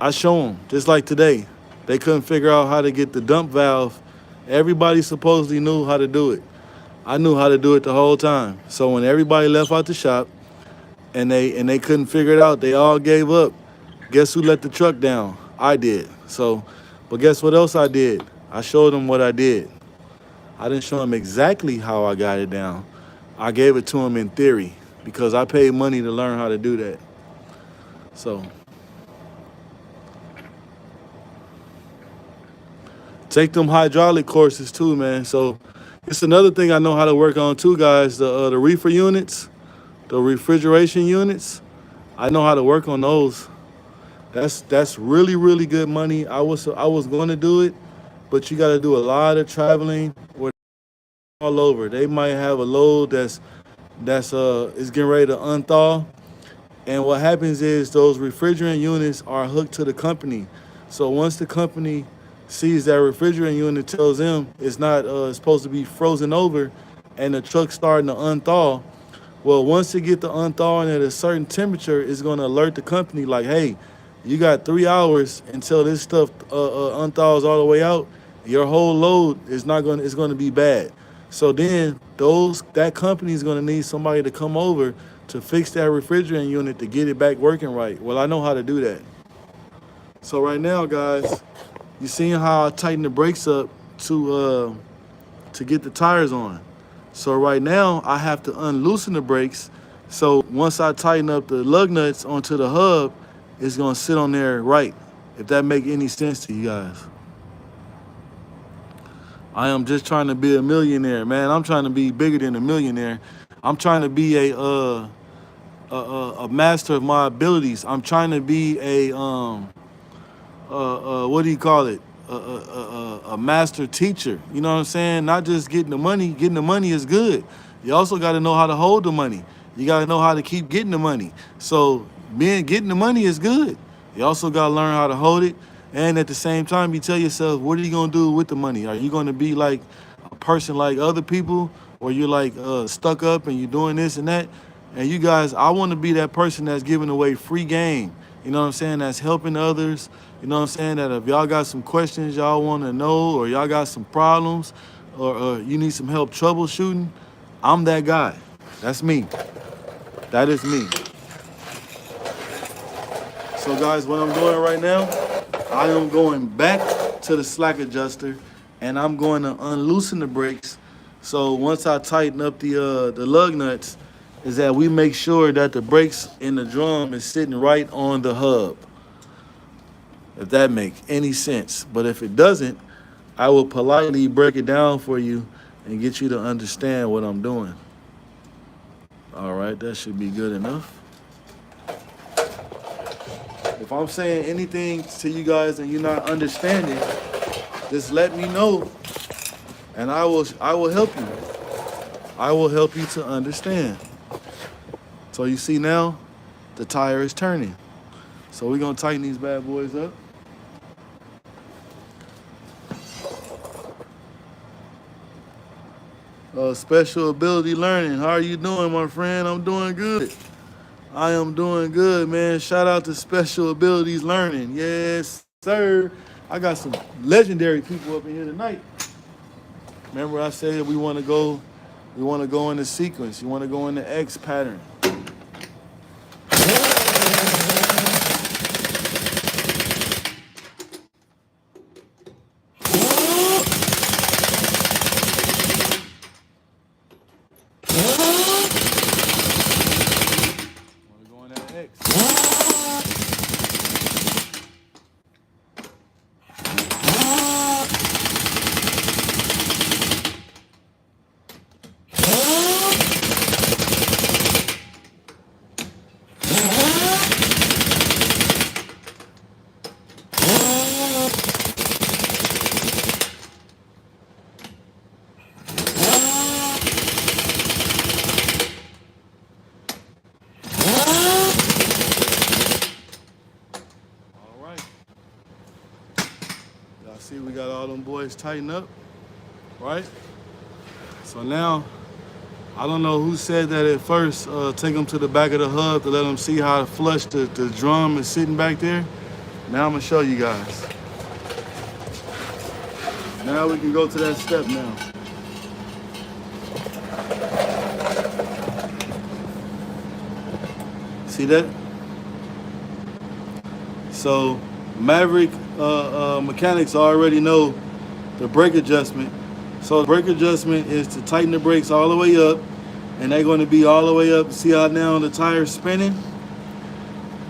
I show them. Just like today, they couldn't figure out how to get the dump valve Everybody supposedly knew how to do it. I knew how to do it the whole time. So when everybody left out the shop and they couldn't figure it out, they all gave up. Guess who let the truck down? I did. So, but guess what else I did? I showed them what I did. I didn't show them exactly how I got it down. I gave it to them in theory because I paid money to learn how to do that. So take them hydraulic courses too, man. So it's another thing I know how to work on too, guys. The reefer units, the refrigeration units. I know how to work on those. That's really really good money. I was going to do it, but you got to do a lot of traveling where all over. They might have a load that's is getting ready to unthaw. And what happens is those refrigerant units are hooked to the company. So once the company sees that refrigerant unit, tells them it's not supposed to be frozen over, and the truck's starting to unthaw. Well, once it get to unthawing at a certain temperature, it's going to alert the company like, hey, you got 3 hours until this stuff unthaws all the way out. Your whole load is not going. It's going to be bad. So then that company is going to need somebody to come over to fix that refrigerant unit to get it back working right. Well, I know how to do that. So right now, guys, you seeing how I tighten the brakes up to get the tires on. So right now, I have to unloosen the brakes. So once I tighten up the lug nuts onto the hub, it's gonna sit on there right. If that make any sense to you guys. I am just trying to be a millionaire, man. I'm trying to be bigger than a millionaire. I'm trying to be a master of my abilities. I'm trying to be what do you call it? A master teacher. You know what I'm saying? Not just getting the money. Getting the money is good. You also got to know how to hold the money. You got to know how to keep getting the money. So getting the money is good. You also got to learn how to hold it. And at the same time, you tell yourself, what are you going to do with the money? Are you going to be like a person like other people, or you're like stuck up and you're doing this and that? And you guys, I want to be that person that's giving away free game. You know what I'm saying? That's helping others. You know what I'm saying? That if y'all got some questions y'all want to know, or y'all got some problems, or you need some help troubleshooting, I'm that guy. That's me. That is me. So guys, what I'm doing right now, I am going back to the slack adjuster, and I'm going to unloosen the brakes. So once I tighten up the lug nuts, is that we make sure that the brakes in the drum is sitting right on the hub. If that makes any sense. But if it doesn't, I will politely break it down for you and get you to understand what I'm doing. All right, that should be good enough. If I'm saying anything to you guys and you're not understanding, just let me know, and I will help you. I will help you to understand. So you see now, the tire is turning. So we're gonna tighten these bad boys up. Special ability learning. How are you doing, my friend? I'm doing good. I am doing good, man. Shout out to Special Abilities Learning. Yes, sir. I got some legendary people up in here tonight. Remember I said we want to go in the sequence. You want to go in the X pattern. See, we got all them boys tightened up, right? So now, I don't know who said that at first, take them to the back of the hub to let them see how flush the drum is sitting back there. Now I'm gonna show you guys. Now we can go to that step now. See that? So Maverick mechanics already know the brake adjustment. So the brake adjustment is to tighten the brakes all the way up, and they're going to be all the way up. See how now the tire's spinning?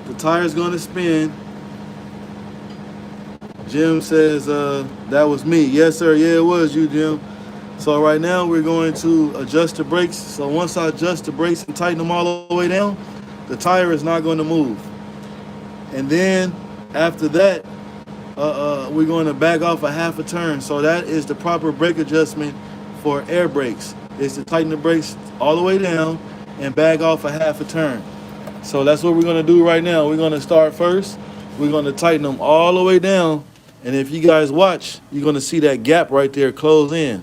The tire's going to spin. Jim says that was me. Yes, sir. Yeah, it was you, Jim. So right now we're going to adjust the brakes. So once I adjust the brakes and tighten them all the way down, the tire is not going to move. And then after that, we're going to back off a half a turn. So that is the proper brake adjustment for air brakes. Is to tighten the brakes all the way down and back off a half a turn. So that's what we're going to do right now. We're going to start first. We're going to tighten them all the way down. And if you guys watch, you're going to see that gap right there close in.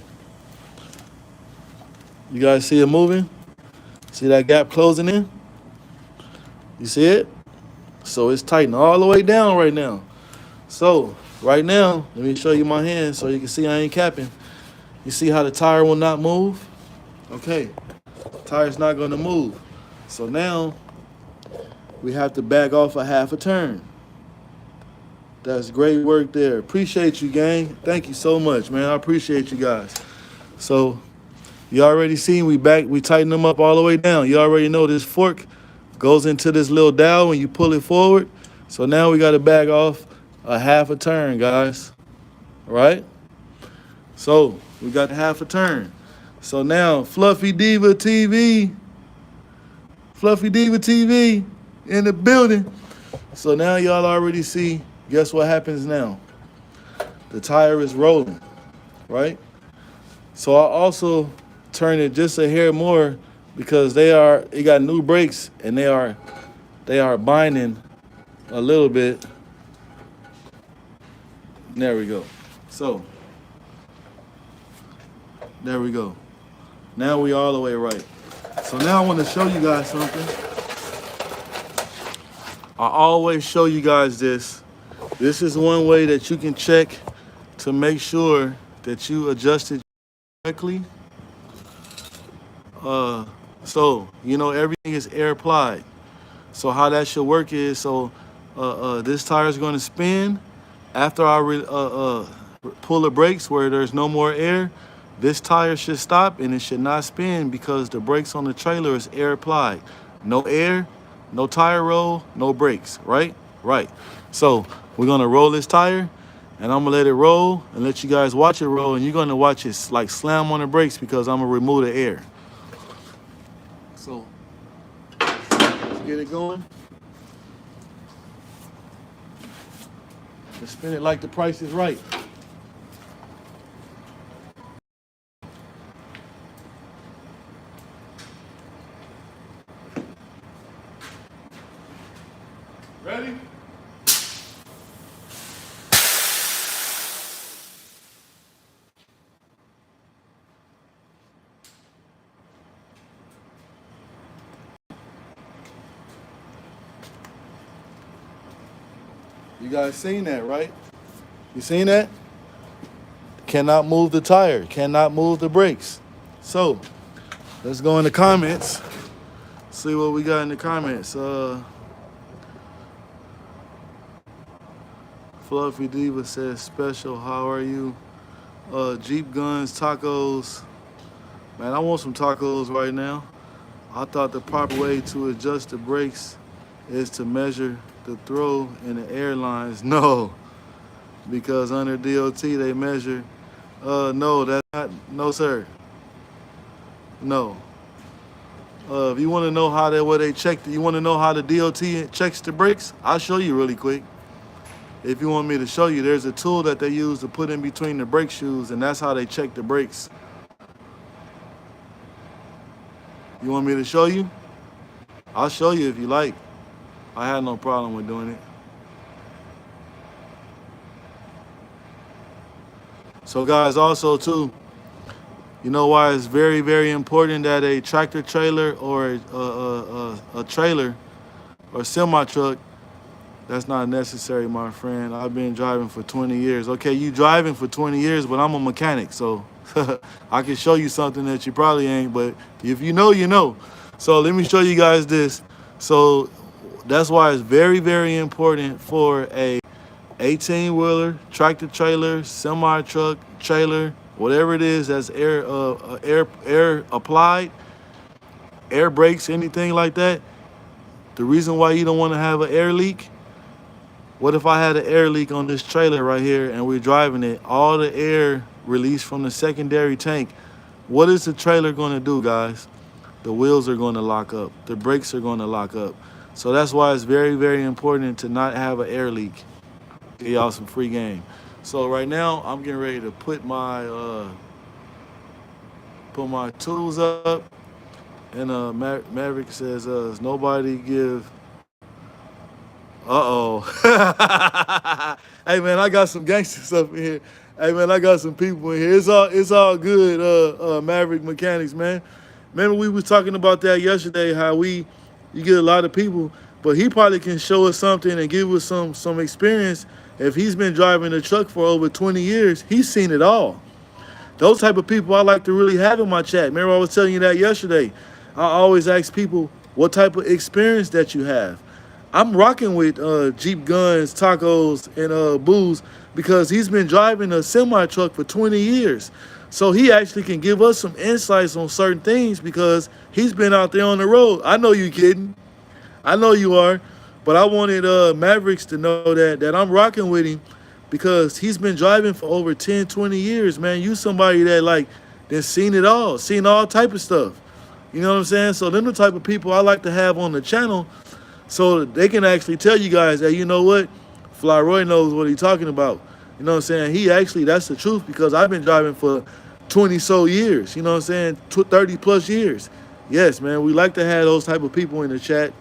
You guys see it moving? See that gap closing in? You see it? So it's tightened all the way down right now. So right now, let me show you my hand so you can see I ain't capping. You see how the tire will not move? Okay, tire's not going to move. So now we have to back off a half a turn. That's great work there. Appreciate you, gang. Thank you so much, man. I appreciate you guys. So you already seen we tighten them up all the way down. You already know this fork goes into this little dowel when you pull it forward. So now we got to back off a half a turn, guys. All right? So we got half a turn. So now Fluffy Diva TV in the building. So now y'all already see, guess what happens now? The tire is rolling, right? So I also turn it just a hair more because it got new brakes and they are binding a little bit. There we go. So there we go. Now we all the way right. So now I want to show you guys something. I always show you guys this. This is one way that you can check to make sure that you adjusted correctly. So you know everything is air applied. So how that should work is this tire is going to spin after I pull the brakes where there's no more air. This tire should stop and it should not spin because the brakes on the trailer is air applied. No air, no tire roll, no brakes, right? Right. So we're gonna roll this tire and I'm gonna let it roll and let you guys watch it roll, and you're gonna watch it like slam on the brakes because I'm gonna remove the air. So let's get it going. Let's spin it like the price is right. Ready? You guys seen that, right? You seen that? Cannot move the tire, cannot move the brakes. So let's go in the comments. See what we got in the comments. Fluffy Diva says special, how are you? Jeep Guns Tacos. Man, I want some tacos right now. I thought the proper way to adjust the brakes is to measure the throw in the airlines. No, because under DOT they measure. No, that's not. No, sir. No. If you want to know what they check, you want to know how the DOT checks the brakes? I'll show you really quick. If you want me to show you, there's a tool that they use to put in between the brake shoes, and that's how they check the brakes. You want me to show you? I'll show you if you like. I had no problem with doing it. So guys, also too, you know why it's very, very important that a tractor trailer or a trailer or semi truck That's not necessary, my friend. I've been driving for 20 years. Okay, you driving for 20 years, but I'm a mechanic, so I can show you something that you probably ain't, but if you know, you know. So let me show you guys this. So that's why it's very, very important for a 18-wheeler, tractor trailer, semi truck, trailer, whatever it is that's air applied, air brakes, anything like that. The reason why you don't want to have an air leak, what if I had an air leak on this trailer right here and we're driving it, all the air released from the secondary tank, what is the trailer going to do, guys? The wheels are going to lock up. The brakes are going to lock up. So that's why it's very, very important to not have an air leak. Give y'all some free game. So right now, I'm getting ready to put my tools up. And Maverick says, nobody give. Uh-oh. Hey, man, I got some gangsters up in here. Hey, man, I got some people in here. It's all good, Maverick Mechanics, man. Remember we was talking about that yesterday, how you get a lot of people, but he probably can show us something and give us some experience. If he's been driving a truck for over 20 years, he's seen it all. Those type of people I like to really have in my chat. Remember I was telling you that yesterday. I always ask people what type of experience that you have. I'm rocking with Jeep Guns, Tacos, and Booze because he's been driving a semi-truck for 20 years. So he actually can give us some insights on certain things because he's been out there on the road. I know you kidding. I know you are. But I wanted Mavericks to know that I'm rocking with him because he's been driving for over 10, 20 years, man. You somebody that like that's seen it all, seen all type of stuff. You know what I'm saying? So them the type of people I like to have on the channel so they can actually tell you guys that, you know what, Fly Roy knows what he's talking about. You know what I'm saying? He actually, that's the truth because I've been driving for 20 so years, you know what I'm saying? 30 plus years. Yes, man, we like to have those type of people in the chat.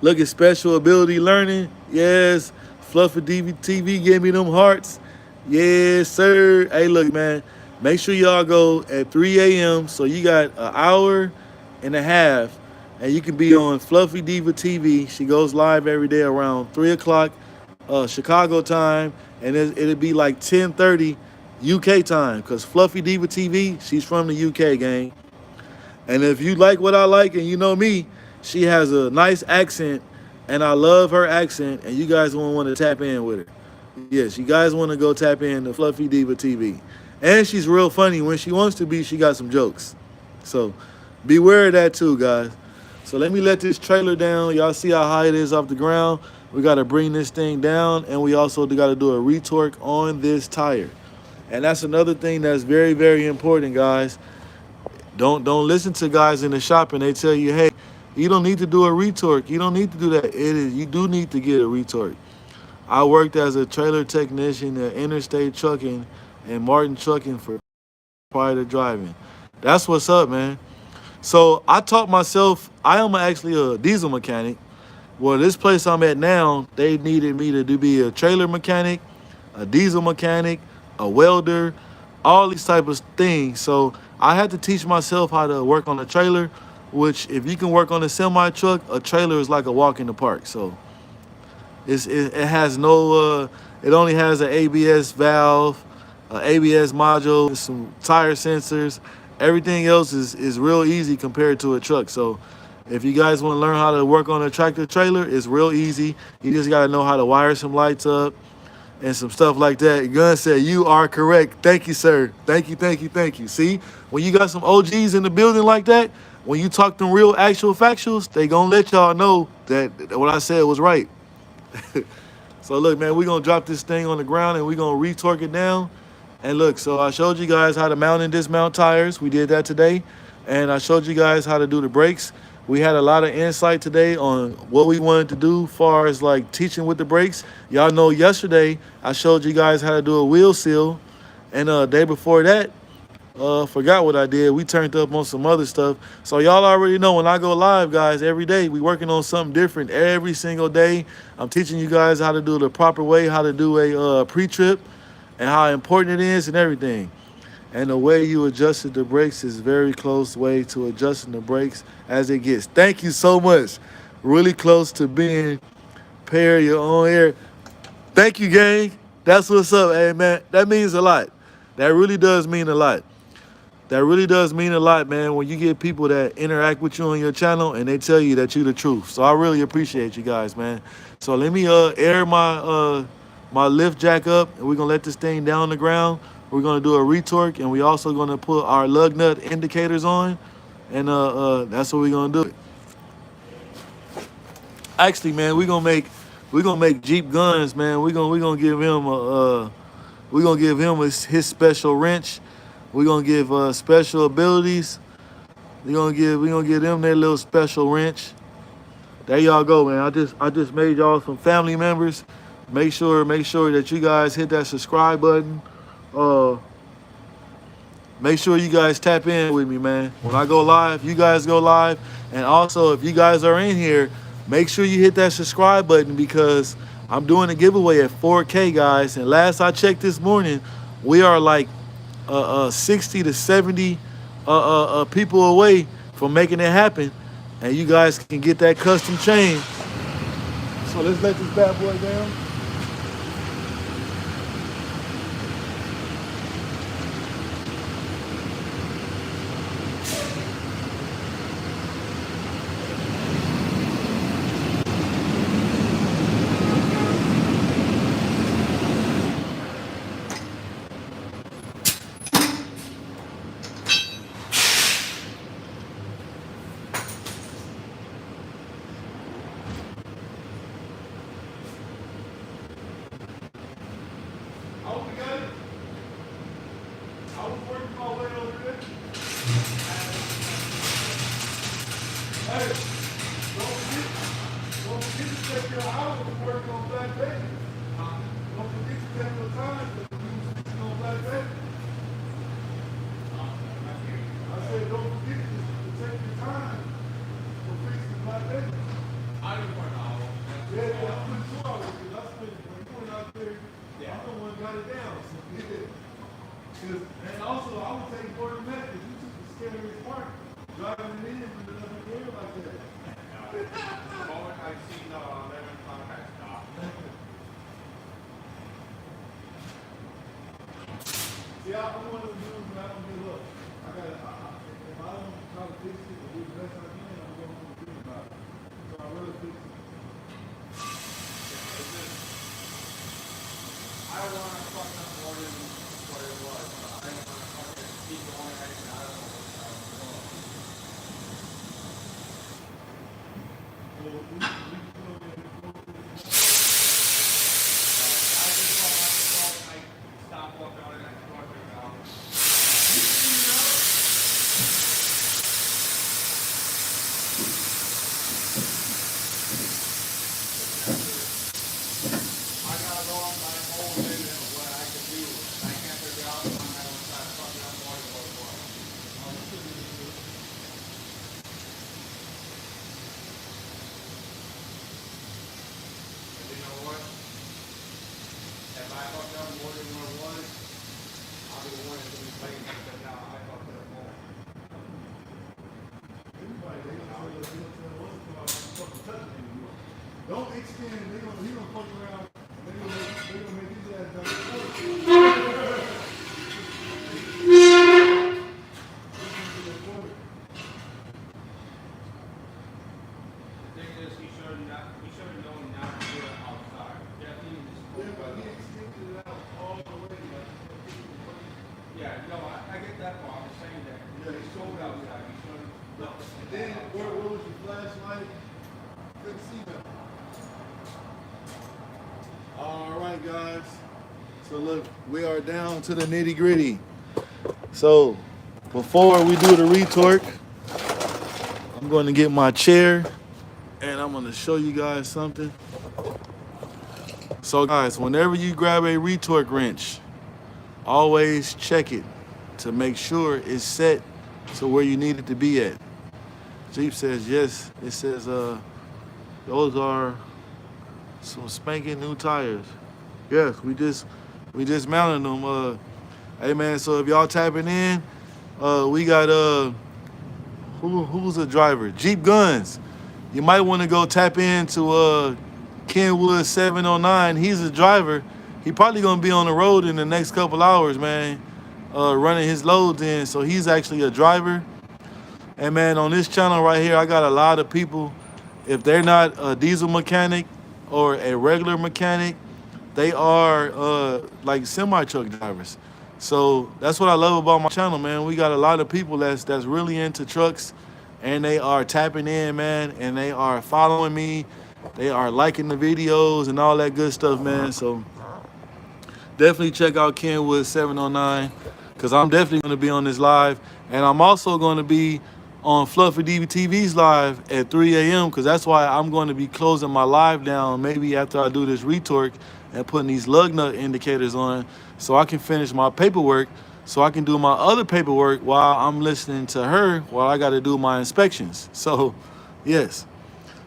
Look at special ability learning. Yes, Fluffy TV gave me them hearts. Yes, sir. Hey, look, man, make sure y'all go at 3 a.m. So you got an hour and a half, and you can be on Fluffy Diva TV. She goes live every day around 3 o'clock Chicago time, and it'll be like 10:30 UK time because Fluffy Diva TV, she's from the UK, gang. And if you like what I like, and you know me, she has a nice accent, and I love her accent, and you guys won't want to tap in with her. Yes, you guys want to go tap in to Fluffy Diva TV. And she's real funny. When she wants to be, she got some jokes. So beware of that too, guys. So let me let this trailer down. Y'all see how high it is off the ground? We got to bring this thing down, and we also got to do a retorque on this tire. And that's another thing that's very, very important, guys. Don't listen to guys in the shop and they tell you, hey, you don't need to do a retorque. You don't need to do that. You do need to get a retorque. I worked as a trailer technician at Interstate Trucking and Martin Trucking for prior to driving. That's what's up, man. So I taught myself, I am actually a diesel mechanic. Well, this place I'm at now, they needed me to be a trailer mechanic, a diesel mechanic, a welder, all these type of things. So I had to teach myself how to work on a trailer, which if you can work on a semi truck, a trailer is like a walk in the park. So it has no, it only has an ABS valve, an ABS module, some tire sensors. Everything else is real easy compared to a truck. So if you guys want to learn how to work on a tractor trailer, it's real easy. You just got to know how to wire some lights up and some stuff like that. Gun said, you are correct. Thank you, sir. Thank you, thank you, thank you. See, when you got some OGs in the building like that, when you talk them real actual factuals, they going to let y'all know that what I said was right. So look, man, we're going to drop this thing on the ground and we're going to retorque it down. And look, so I showed you guys how to mount and dismount tires. We did that today. And I showed you guys how to do the brakes. We had a lot of insight today on what we wanted to do as far as like teaching with the brakes. Y'all know yesterday I showed you guys how to do a wheel seal. And day before that, forgot what I did. We turned up on some other stuff. So y'all already know when I go live, guys, every day we working on something different every single day. I'm teaching you guys how to do it the proper way, how to do a pre-trip and how important it is and everything. And the way you adjusted the brakes is very close way to adjusting the brakes as it gets. Thank you so much. Really close to being Prepare your own air. Thank you, gang. That's what's up, hey man. That means a lot. That really does mean a lot. That really does mean a lot, man, when you get people that interact with you on your channel and they tell you that you the truth. So I really appreciate you guys, man. So let me air my lift jack up, and we're gonna let this thing down on the ground. We're gonna do a retorque, and we also gonna put our lug nut indicators on, and that's what we're gonna do. Actually, man, we're gonna make Jeep Guns, man. We're gonna give him his special wrench. We're gonna give special abilities. We gonna give them their little special wrench. There y'all go, man. I just made y'all some family members. Make sure that you guys hit that subscribe button. Uh, Make sure you guys tap in with me, man. When I go live, you guys go live. And also, if you guys are in here, make sure you hit that subscribe button because I'm doing a giveaway at 4K, guys. And last I checked this morning, we are like 60 to 70 people away from making it happen. And you guys can get that custom chain. So let's let this bad boy down. And also, I would take 40 minutes because you took the scariest part, driving it in with another gear like that. The moment I see the 11 o'clock, I stop. See, I'm one of the dudes when I don't give up. If I don't try to fix it or do the best I can, I'm going to think about it. So I really fix it. I don't want to fuck up more than what it was. I don't want to fucking keep going at it. I don't know what's going on. So we put on there and focus. I just want my stop walking on it and I start it out. I got to go on my whole limit of what I can do. I can't figure out when I don't start fucking up more than what it was. And you know what? If I fucked up more than what it was, I'll be the one that's going to be playing because now I fucked it up more. Everybody, they gonna tell us about fucking touching anymore. Don't extend, he gonna fuck around. They gonna make his ass done. The thing is, he should have known not to do it outside. Definitely just Yeah, but he extended it out all the way. yeah, no, I get that part. I'm just saying that. Yeah, He showed outside. He should have left us And then, where was your flashlight? Couldn't see nothing. All right, guys. So look, we are down to the nitty gritty. So before we do the retorque, I'm going to get my chair and I'm going to show you guys something. So guys, whenever you grab a retorque wrench, always check it to make sure it's set to where you need it to be at. Jeep says yes. It says those are some spanking new tires. Yes, we just mounted them. Hey man, so if y'all tapping in, we got who's the driver? Jeep Guns. You might want to go tap into Kenwood 709. He's a driver. He probably gonna be on the road in the next couple hours, man, running his loads in. So he's actually a driver. And man, on this channel right here, I got a lot of people. If they're not a diesel mechanic or a regular mechanic, they are like semi-truck drivers. So that's what I love about my channel, man. We got a lot of people that's really into trucks, and they are tapping in, man, and they are following me. They are liking the videos and all that good stuff, man. So definitely check out Kenwood 709, because I'm definitely going to be on this live. And I'm also going to be on Fluffy DBTV's live at 3 a.m. because that's why I'm going to be closing my live down maybe after I do this retorque and putting these lug nut indicators on so I can finish my paperwork, so I can do my other paperwork while I'm listening to her while I got to do my inspections. So, yes.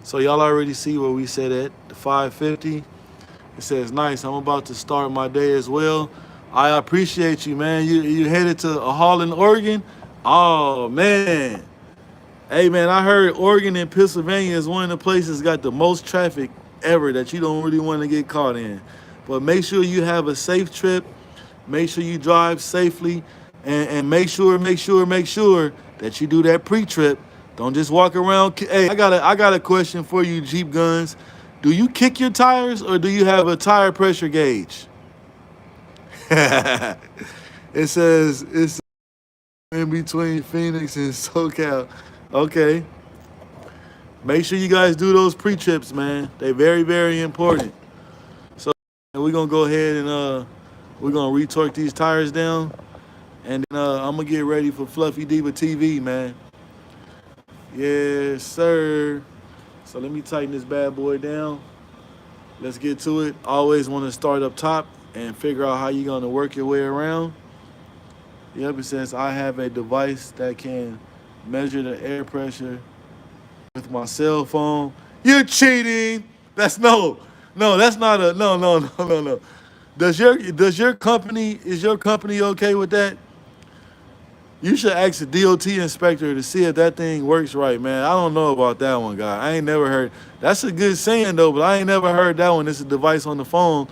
So y'all already see where we said at the 550. It says, nice, I'm about to start my day as well. I appreciate you, man. You headed to Holland, Oregon? Oh, man. Hey, man, I heard Oregon and Pennsylvania is one of the places got the most traffic ever that you don't really want to get caught in. But make sure you have a safe trip. Make sure you drive safely. And make sure that you do that pre-trip. Don't just walk around. Hey, I got a question for you, Jeep Guns. Do you kick your tires or do you have a tire pressure gauge? It says it's in between Phoenix and SoCal. Okay. Make sure you guys do those pre-trips, man. They're very, very important. So we're going to go ahead and we're going to retorque these tires down. And then I'm going to get ready for Fluffy Diva TV, man. Yes, sir. So let me tighten this bad boy down. Let's get to it. Always want to start up top and figure out how you're going to work your way around. Yep, it says I have a device that can measure the air pressure with my cell phone. You're cheating. That's no. That's not a no. Is your company okay with that? You should ask the DOT inspector to see if that thing works right, man. I don't know about that one, guy. I ain't never heard. That's a good saying, though, but I ain't never heard that one. It's a device on the phone.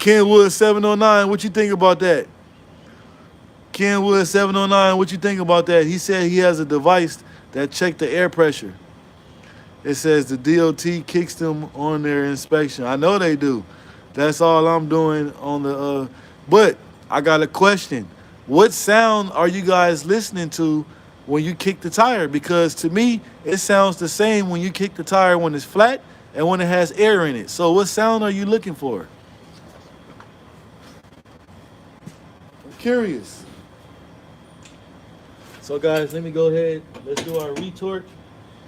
Kenwood 709, what you think about that? Kenwood 709, what you think about that? He said he has a device that checked the air pressure. It says the DOT kicks them on their inspection. I know they do. That's all I'm doing on the, but I got a question. What sound are you guys listening to when you kick the tire? Because to me, it sounds the same when you kick the tire when it's flat and when it has air in it. So what sound are you looking for? I'm curious. So guys, let me go ahead. Let's do our retorque.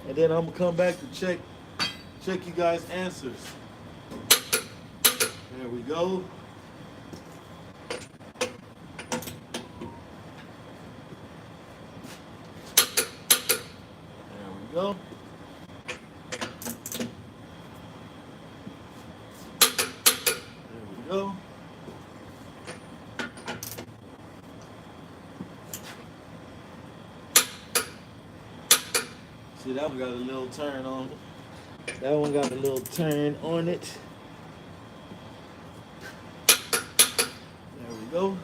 And then I'm gonna come back to check you guys' answers. There we go. There we go. There we go. See, that one got a little turn on it. That one got a little turn on it. There we go.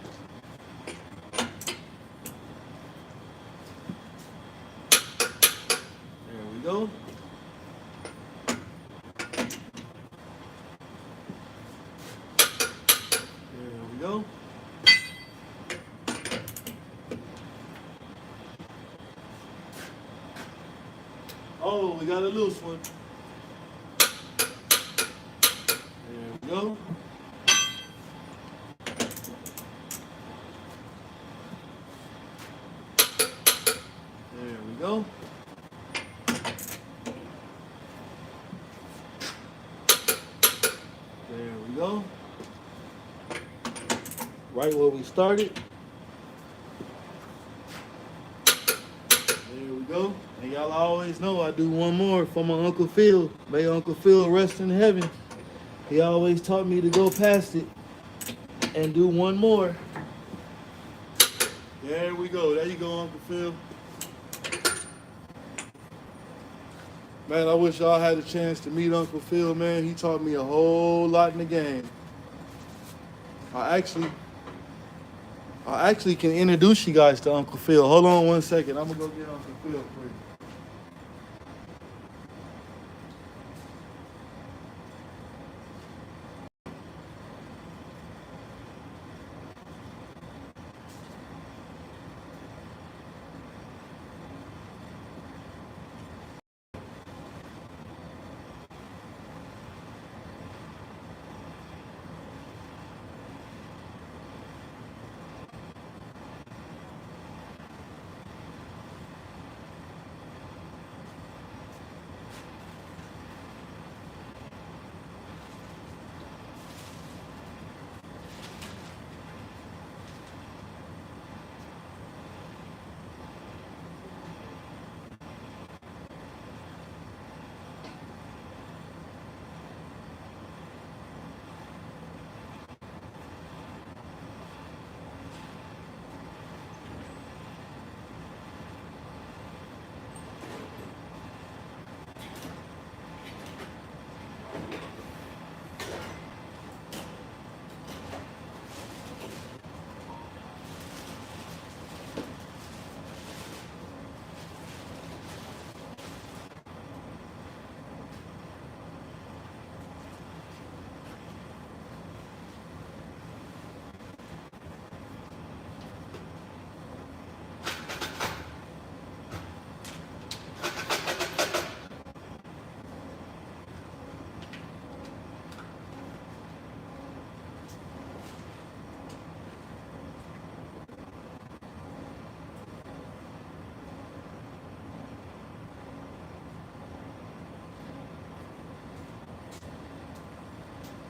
There we go. There we go. Oh, we got a loose one. There we go. There we go. There we go. Right where we started. There we go. And y'all always know I do one more for my Uncle Phil. May Uncle Phil rest in heaven. He always taught me to go past it and do one more. There we go. There you go, Uncle Phil. Man, I wish y'all had a chance to meet Uncle Phil, man. He taught me a whole lot in the game. I actually I actually can introduce you guys to Uncle Phil. Hold on one second. I'm gonna go get Uncle Phil for you.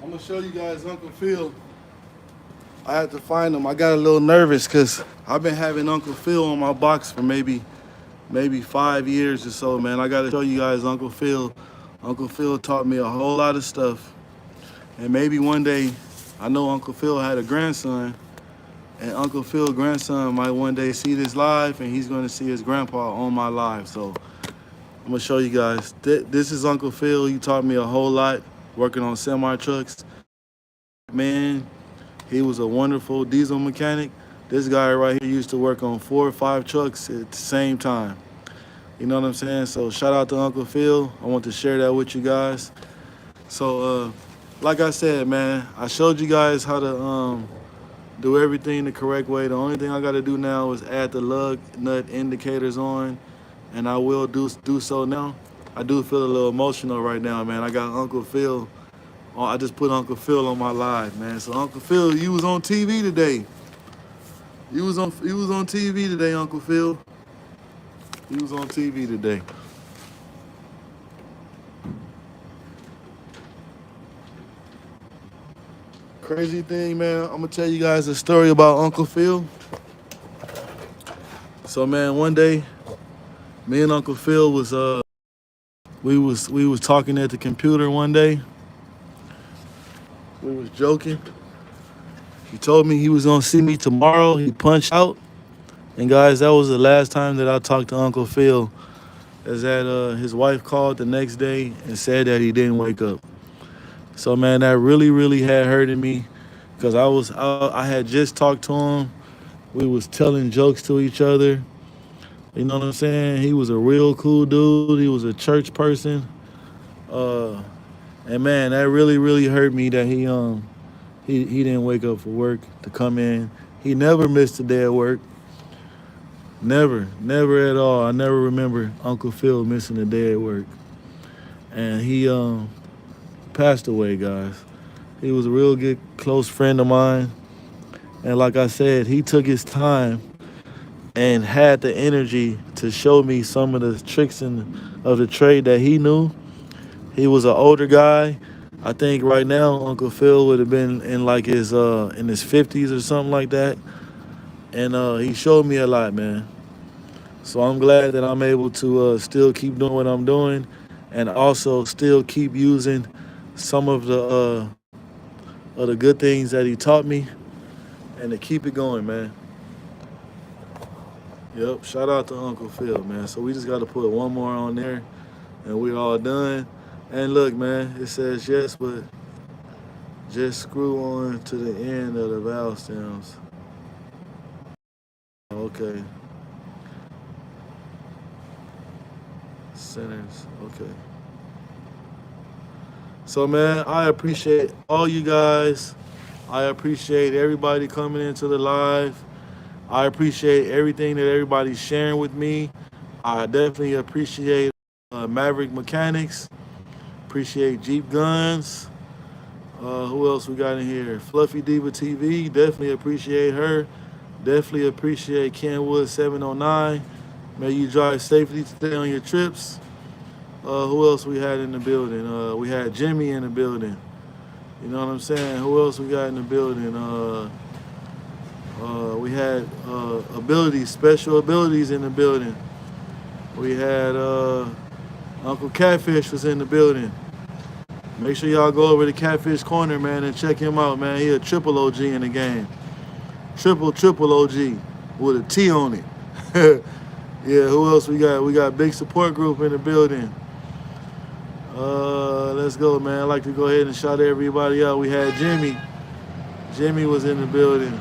I'm gonna show you guys Uncle Phil. I had to find him. I got a little nervous because I've been having Uncle Phil on my box for maybe 5 years or so, man. I gotta show you guys Uncle Phil. Uncle Phil taught me a whole lot of stuff. And maybe one day, I know Uncle Phil had a grandson, and Uncle Phil's grandson might one day see this live, and he's gonna see his grandpa on my live. So I'm gonna show you guys. This is Uncle Phil. He taught me a whole lot working on semi trucks. Man, he was a wonderful diesel mechanic. This guy right here used to work on 4 or 5 trucks at the same time. You know what I'm saying? So shout out to Uncle Phil. I want to share that with you guys. So like I said, man, I showed you guys how to do everything the correct way. The only thing I got to do now is add the lug nut indicators on, and I will do so now. I do feel a little emotional right now, man. I got Uncle Phil. I just put Uncle Phil on my live, man. So Uncle Phil, you was on TV today. You was on TV today, Uncle Phil. You was on TV today. Crazy thing, man. I'm gonna tell you guys a story about Uncle Phil. So, man, one day, me and Uncle Phil was we was talking at the computer one day. We was joking. He told me he was gonna see me tomorrow. He punched out. And guys, that was the last time that I talked to Uncle Phil. Is that his wife called the next day and said that he didn't wake up. So, man, that really had hurted me because I had just talked to him. We was telling jokes to each other. You know what I'm saying? He was a real cool dude. He was a church person. And man, that really hurt me that he didn't wake up for work to come in. He never missed a day at work. Never at all. I never remember Uncle Phil missing a day at work. And he passed away, guys. He was a real good, close friend of mine. And like I said, he took his time and had the energy to show me some of the tricks of the trade that he knew. He was an older guy. I think right now Uncle Phil would have been in like his in his 50s or something like that. And he showed me a lot, man. So I'm glad that I'm able to still keep doing what I'm doing, and also still keep using some of the good things that he taught me, and to keep it going, man. Yep, shout out to Uncle Phil, man. So we just got to put one more on there. and we all done. And look, man, it says yes, but just screw on to the end of the valve stems. Okay. Centers. Okay. So, man, I appreciate all you guys. I appreciate everybody coming into the live. I appreciate everything that everybody's sharing with me. I definitely appreciate Maverick Mechanics. Appreciate Jeep Guns. Who else we got in here? Fluffy Diva TV. Definitely appreciate her. Definitely appreciate Kenwood 709. May you drive safely today on your trips. Who else we had in the building? We had Jimmy in the building. You know what I'm saying? Who else we got in the building? We had abilities, special abilities in the building. We had Uncle Catfish was in the building. Make sure y'all go over to Catfish Corner, man, and check him out, man. He a triple OG in the game. Triple OG with a T on it. Yeah, who else we got? We got big support group in the building. Let's go, man. I'd like to go ahead and shout everybody out. We had Jimmy. Jimmy was in the building.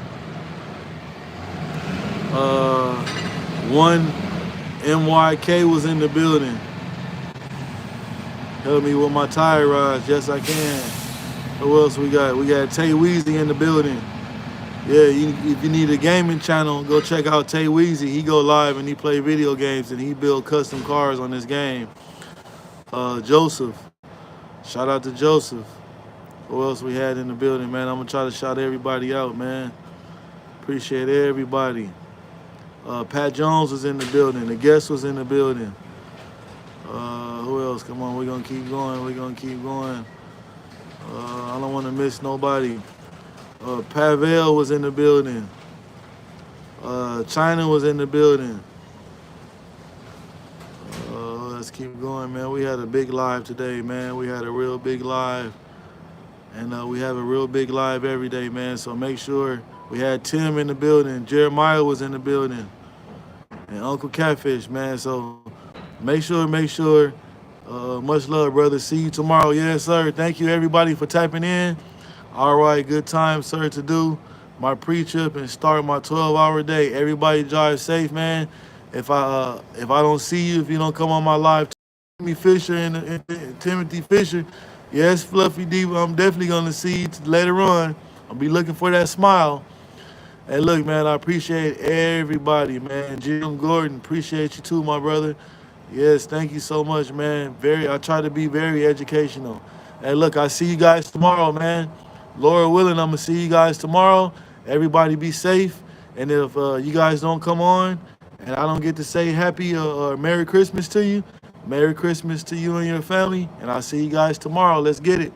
One MYK was in the building. Help me with my tire rods. Yes, I can. Who else we got? We got Tay Weezy in the building. Yeah, if you need a gaming channel, go check out Tay Weezy. He go live and he play video games and he build custom cars on this game. Joseph. Shout out to Joseph. Who else we had in the building, man? I'm going to try to shout everybody out, man. Appreciate everybody. Pat Jones was in the building. The guest was in the building. Who else? Come on, we're going to keep going. We're going to keep going. I don't want to miss nobody. Pavel was in the building. China was in the building. Let's keep going, man. We had a big live today, man. We had a real big live. And we have a real big live every day, man. So make sure. We had Tim in the building. Jeremiah was in the building. And Uncle Catfish, man. So make sure. Much love, brother. See you tomorrow. Yes, sir. Thank you, everybody, for tapping in. All right, good time, sir, to do my pre-trip and start my 12-hour day. Everybody drive safe, man. If I don't see you, if you don't come on my live, Timothy Fisher and Timothy Fisher, yes, Fluffy Diva, I'm definitely gonna see you later on. I'll be looking for that smile. And look, man, I appreciate everybody, man. Jim Gordon, appreciate you too, my brother. Yes, thank you so much, man. I try to be very educational. And look, I see you guys tomorrow, man. Lord willing, I'm gonna see you guys tomorrow. Everybody be safe. And if you guys don't come on and I don't get to say happy or Merry Christmas to you, Merry Christmas to you and your family. And I'll see you guys tomorrow. Let's get it.